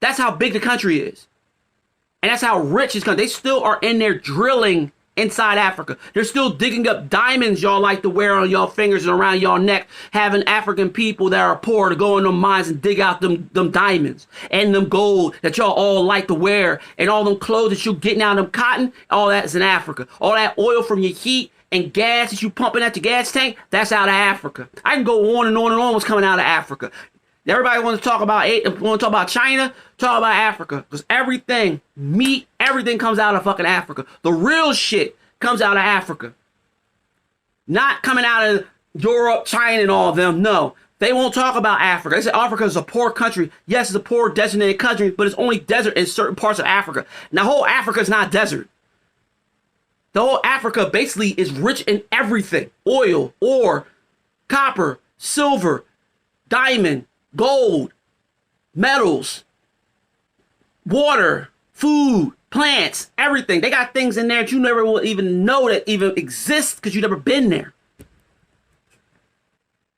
That's how big the country is. And that's how rich it's going. They still are in there drilling inside Africa. They're still digging up diamonds y'all like to wear on y'all fingers and around y'all neck, having African people that are poor to go in them mines and dig out them diamonds and them gold that y'all all like to wear, and all them clothes that you getting out of them cotton, all that's in Africa. All that oil from your heat and gas that you pumping at your gas tank, that's out of Africa. I can go on and on and on what's coming out of Africa. Everybody wants to talk about China, talk about Africa. Because everything, meat, everything comes out of fucking Africa. The real shit comes out of Africa. Not coming out of Europe, China, and all of them. No. They won't talk about Africa. They say Africa is a poor country. Yes, it's a poor, deserted country, but it's only desert in certain parts of Africa. Now, whole Africa is not desert. The whole Africa basically is rich in everything. Oil, ore, copper, silver, diamond, gold, metals, water, food, plants, everything. They got things in there that you never will even know that even exist because you've never been there.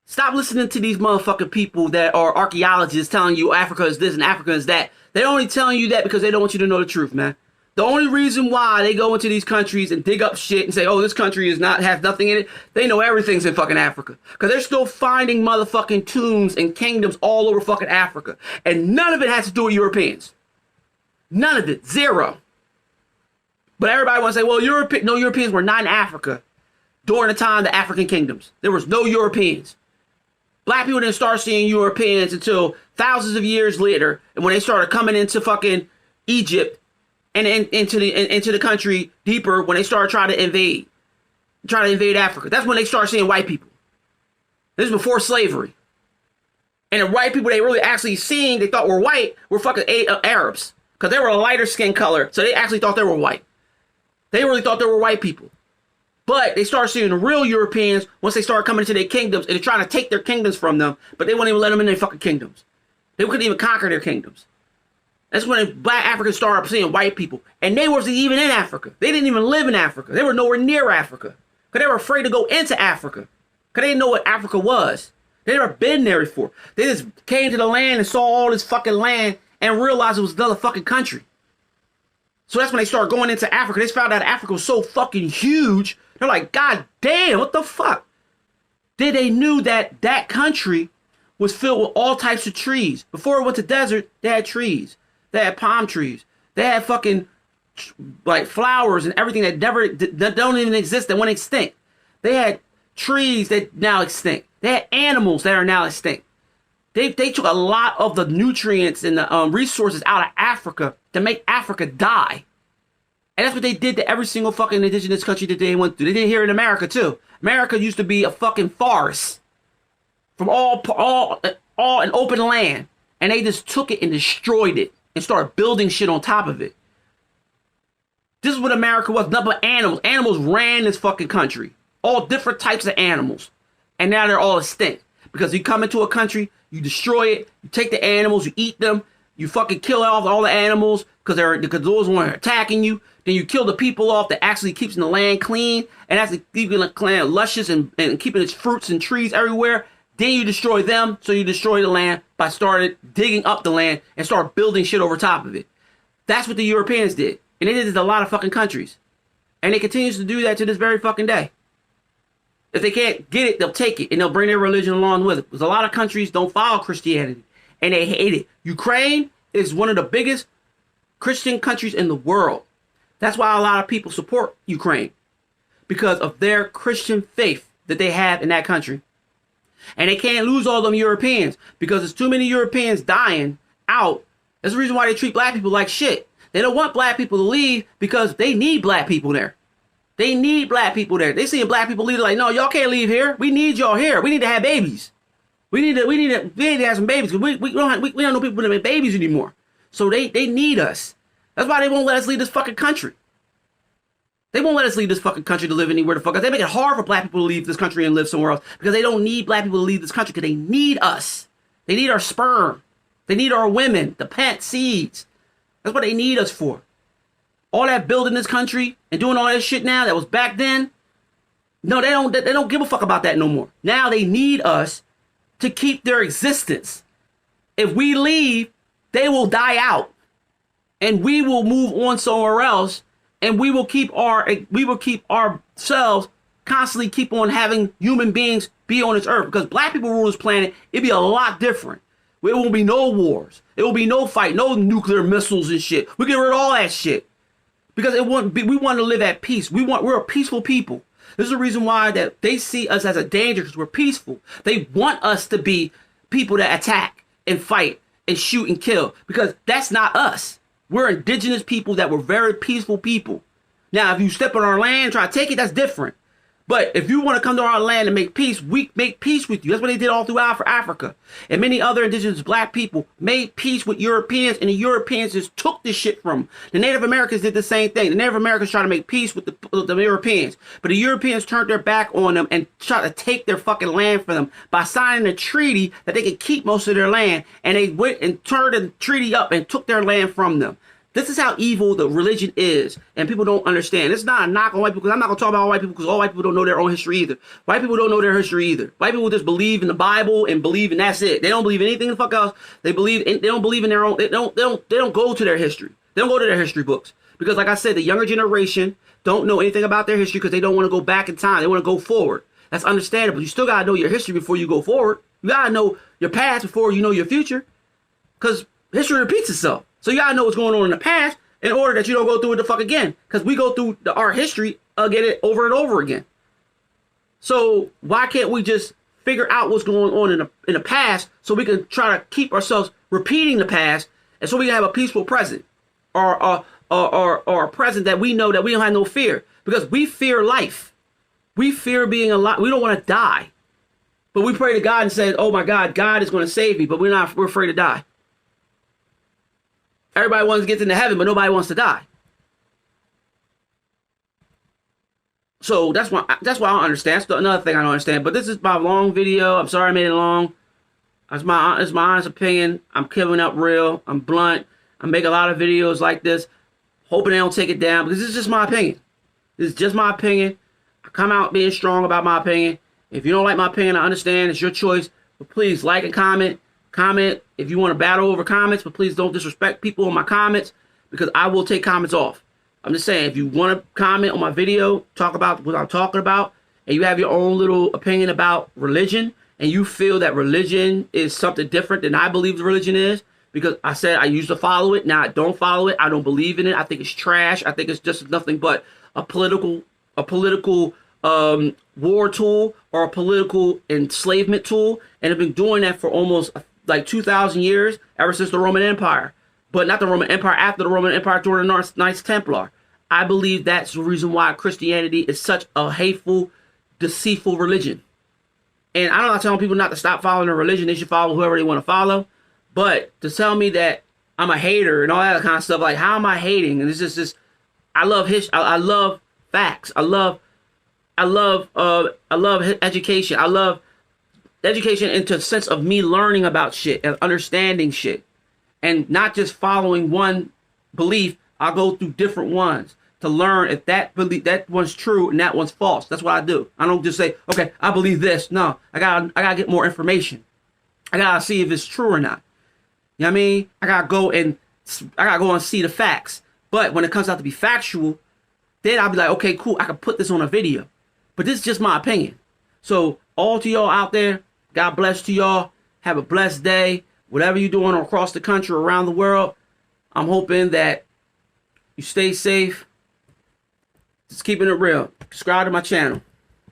Stop listening to these motherfucking people that are archaeologists telling you Africa is this and Africa is that. They're only telling you that because they don't want you to know the truth, man. The only reason why they go into these countries and dig up shit and say, oh, this country has nothing in it, they know everything's in fucking Africa. Because they're still finding motherfucking tombs and kingdoms all over fucking Africa. And none of it has to do with Europeans. None of it. Zero. But everybody wants to say, well, no Europeans were not in Africa during the time of the African kingdoms. There was no Europeans. Black people didn't start seeing Europeans until thousands of years later, and when they started coming into fucking Egypt and into the country deeper, when they started trying to invade Africa. That's when they started seeing white people. This is before slavery. And the white people they really actually seen, they thought were white, were fucking Arabs. Because they were a lighter skin color, so they actually thought they were white. They really thought they were white people. But they started seeing the real Europeans once they started coming into their kingdoms, and they're trying to take their kingdoms from them, but they wouldn't even let them in their fucking kingdoms. They couldn't even conquer their kingdoms. That's when black Africans started seeing white people. And they wasn't even in Africa. They didn't even live in Africa. They were nowhere near Africa. Because they were afraid to go into Africa. Because they didn't know what Africa was. They never been there before. They just came to the land and saw all this fucking land and realized it was another fucking country. So that's when they started going into Africa. They found out Africa was so fucking huge. They're like, God damn, what the fuck? Then they knew that that country was filled with all types of trees. Before it went to desert, they had trees. They had palm trees. They had fucking like flowers and everything that don't even exist, that went extinct. They had trees that now extinct. They had animals that are now extinct. They took a lot of the nutrients and the resources out of Africa to make Africa die. And that's what they did to every single fucking indigenous country that they went through. They did it here in America too. America used to be a fucking forest from all an open land. And they just took it and destroyed it and started building shit on top of it. This is what America was. Nothing but animals. Animals ran this fucking country. All different types of animals. And now they're all extinct. Because you come into a country, you destroy it, you take the animals, you eat them, you fucking kill off all the animals because those ones are attacking you. Then you kill the people off that actually keeps the land clean and actually keeping the land luscious and keeping its fruits and trees everywhere. Then you destroy them, so you destroy the land by started digging up the land and start building shit over top of it. That's what the Europeans did. And they did this in a lot of fucking countries. And they continue to do that to this very fucking day. If they can't get it, they'll take it and they'll bring their religion along with it. Because a lot of countries don't follow Christianity and they hate it. Ukraine is one of the biggest Christian countries in the world. That's why a lot of people support Ukraine. Because of their Christian faith that they have in that country. And they can't lose all them Europeans because there's too many Europeans dying out. That's the reason why they treat black people like shit. They don't want black people to leave because they need black people there. They need black people there. They seeing black people leave like, no, y'all can't leave here. We need y'all here. We need to have babies. We need to have some babies. We don't know people to make babies anymore. So they need us. That's why they won't let us leave this fucking country. They won't let us leave this fucking country to live anywhere the fuck else. They make it hard for black people to leave this country and live somewhere else because they don't need black people to leave this country because they need us. They need our sperm. They need our women, the plant seeds. That's what they need us for. All that building this country and doing all that shit now that was back then. No, they don't give a fuck about that no more. Now they need us to keep their existence. If we leave, they will die out. And we will move on somewhere else and we will keep ourselves constantly keep on having human beings be on this earth. Because black people rule this planet, it'd be a lot different. There won't be no wars. It will be no fight, no nuclear missiles and shit. We get rid of all that shit. Because it wouldn't be, we want to live at peace. We're a peaceful people. This is the reason why that they see us as a danger, because we're peaceful. They want us to be people that attack and fight and shoot and kill, because that's not us. We're indigenous people that were very peaceful people. Now, if you step on our land, try to take it, that's different. But if you want to come to our land and make peace, we make peace with you. That's what they did all throughout for Africa. And many other indigenous black people made peace with Europeans, and the Europeans just took this shit from them. The Native Americans did the same thing. The Native Americans tried to make peace with the Europeans. But the Europeans turned their back on them and tried to take their fucking land from them by signing a treaty that they could keep most of their land. And they went and turned the treaty up and took their land from them. This is how evil the religion is, and people don't understand. It's not a knock on white people, because I'm not going to talk about all white people, because all white people don't know their own history either. White people don't know their history either. White people just believe in the Bible and believe, and that's it. They don't believe in anything the fuck else. They don't believe in their own. They don't go to their history. They don't go to their history books, because, like I said, the younger generation don't know anything about their history because they don't want to go back in time. They want to go forward. That's understandable. You still got to know your history before you go forward. You got to know your past before you know your future, because history repeats itself. So you got to know what's going on in the past in order that you don't go through it the fuck again. Because we go through our history again over and over again. So why can't we just figure out what's going on in the past, so we can try to keep ourselves repeating the past, and so we can have a peaceful present, or a present that we know that we don't have no fear, because we fear life. We fear being alive. We don't want to die, but we pray to God and say, "Oh my God, God is going to save me," but we're afraid to die. Everybody wants to get into heaven, but nobody wants to die. So that's why I don't understand. That's another thing I don't understand. But this is my long video. I'm sorry I made it long. It's my honest opinion. I'm giving up real. I'm blunt. I make a lot of videos like this, hoping they don't take it down, because this is just my opinion. This is just my opinion. I come out being strong about my opinion. If you don't like my opinion, I understand. It's your choice. But please like and comment. Comment if you want to battle over comments, but please don't disrespect people in my comments, because I will take comments off. I'm just saying, if you want to comment on my video, talk about what I'm talking about, and you have your own little opinion about religion, and you feel that religion is something different than I believe the religion is, because I said I used to follow it, now I don't follow it, I don't believe in it, I think it's trash, I think it's just nothing but a political war tool, or a political enslavement tool, and I've been doing that for almost like 2,000 years, ever since the Roman Empire. But not the Roman Empire, after the Roman Empire, during the Knights Templar. I believe that's the reason why Christianity is such a hateful, deceitful religion. And I'm not telling people not to stop following a religion. They should follow whoever they want to follow. But to tell me that I'm a hater and all that kind of stuff, like, how am I hating? And it's just I love history. I love facts. I love education. I love education into the sense of me learning about shit and understanding shit, and not just following one belief. I'll go through different ones to learn if that one's true and that one's false. That's what I do. I don't just say, okay, I believe this. No, I gotta get more information. I gotta see if it's true or not. You know what I mean? I gotta go and see the facts. But when it comes out to be factual, then I'll be like, okay, cool, I can put this on a video. But this is just my opinion. So all to y'all out there, God bless to y'all. Have a blessed day. Whatever you're doing across the country, around the world, I'm hoping that you stay safe. Just keeping it real. Subscribe to my channel.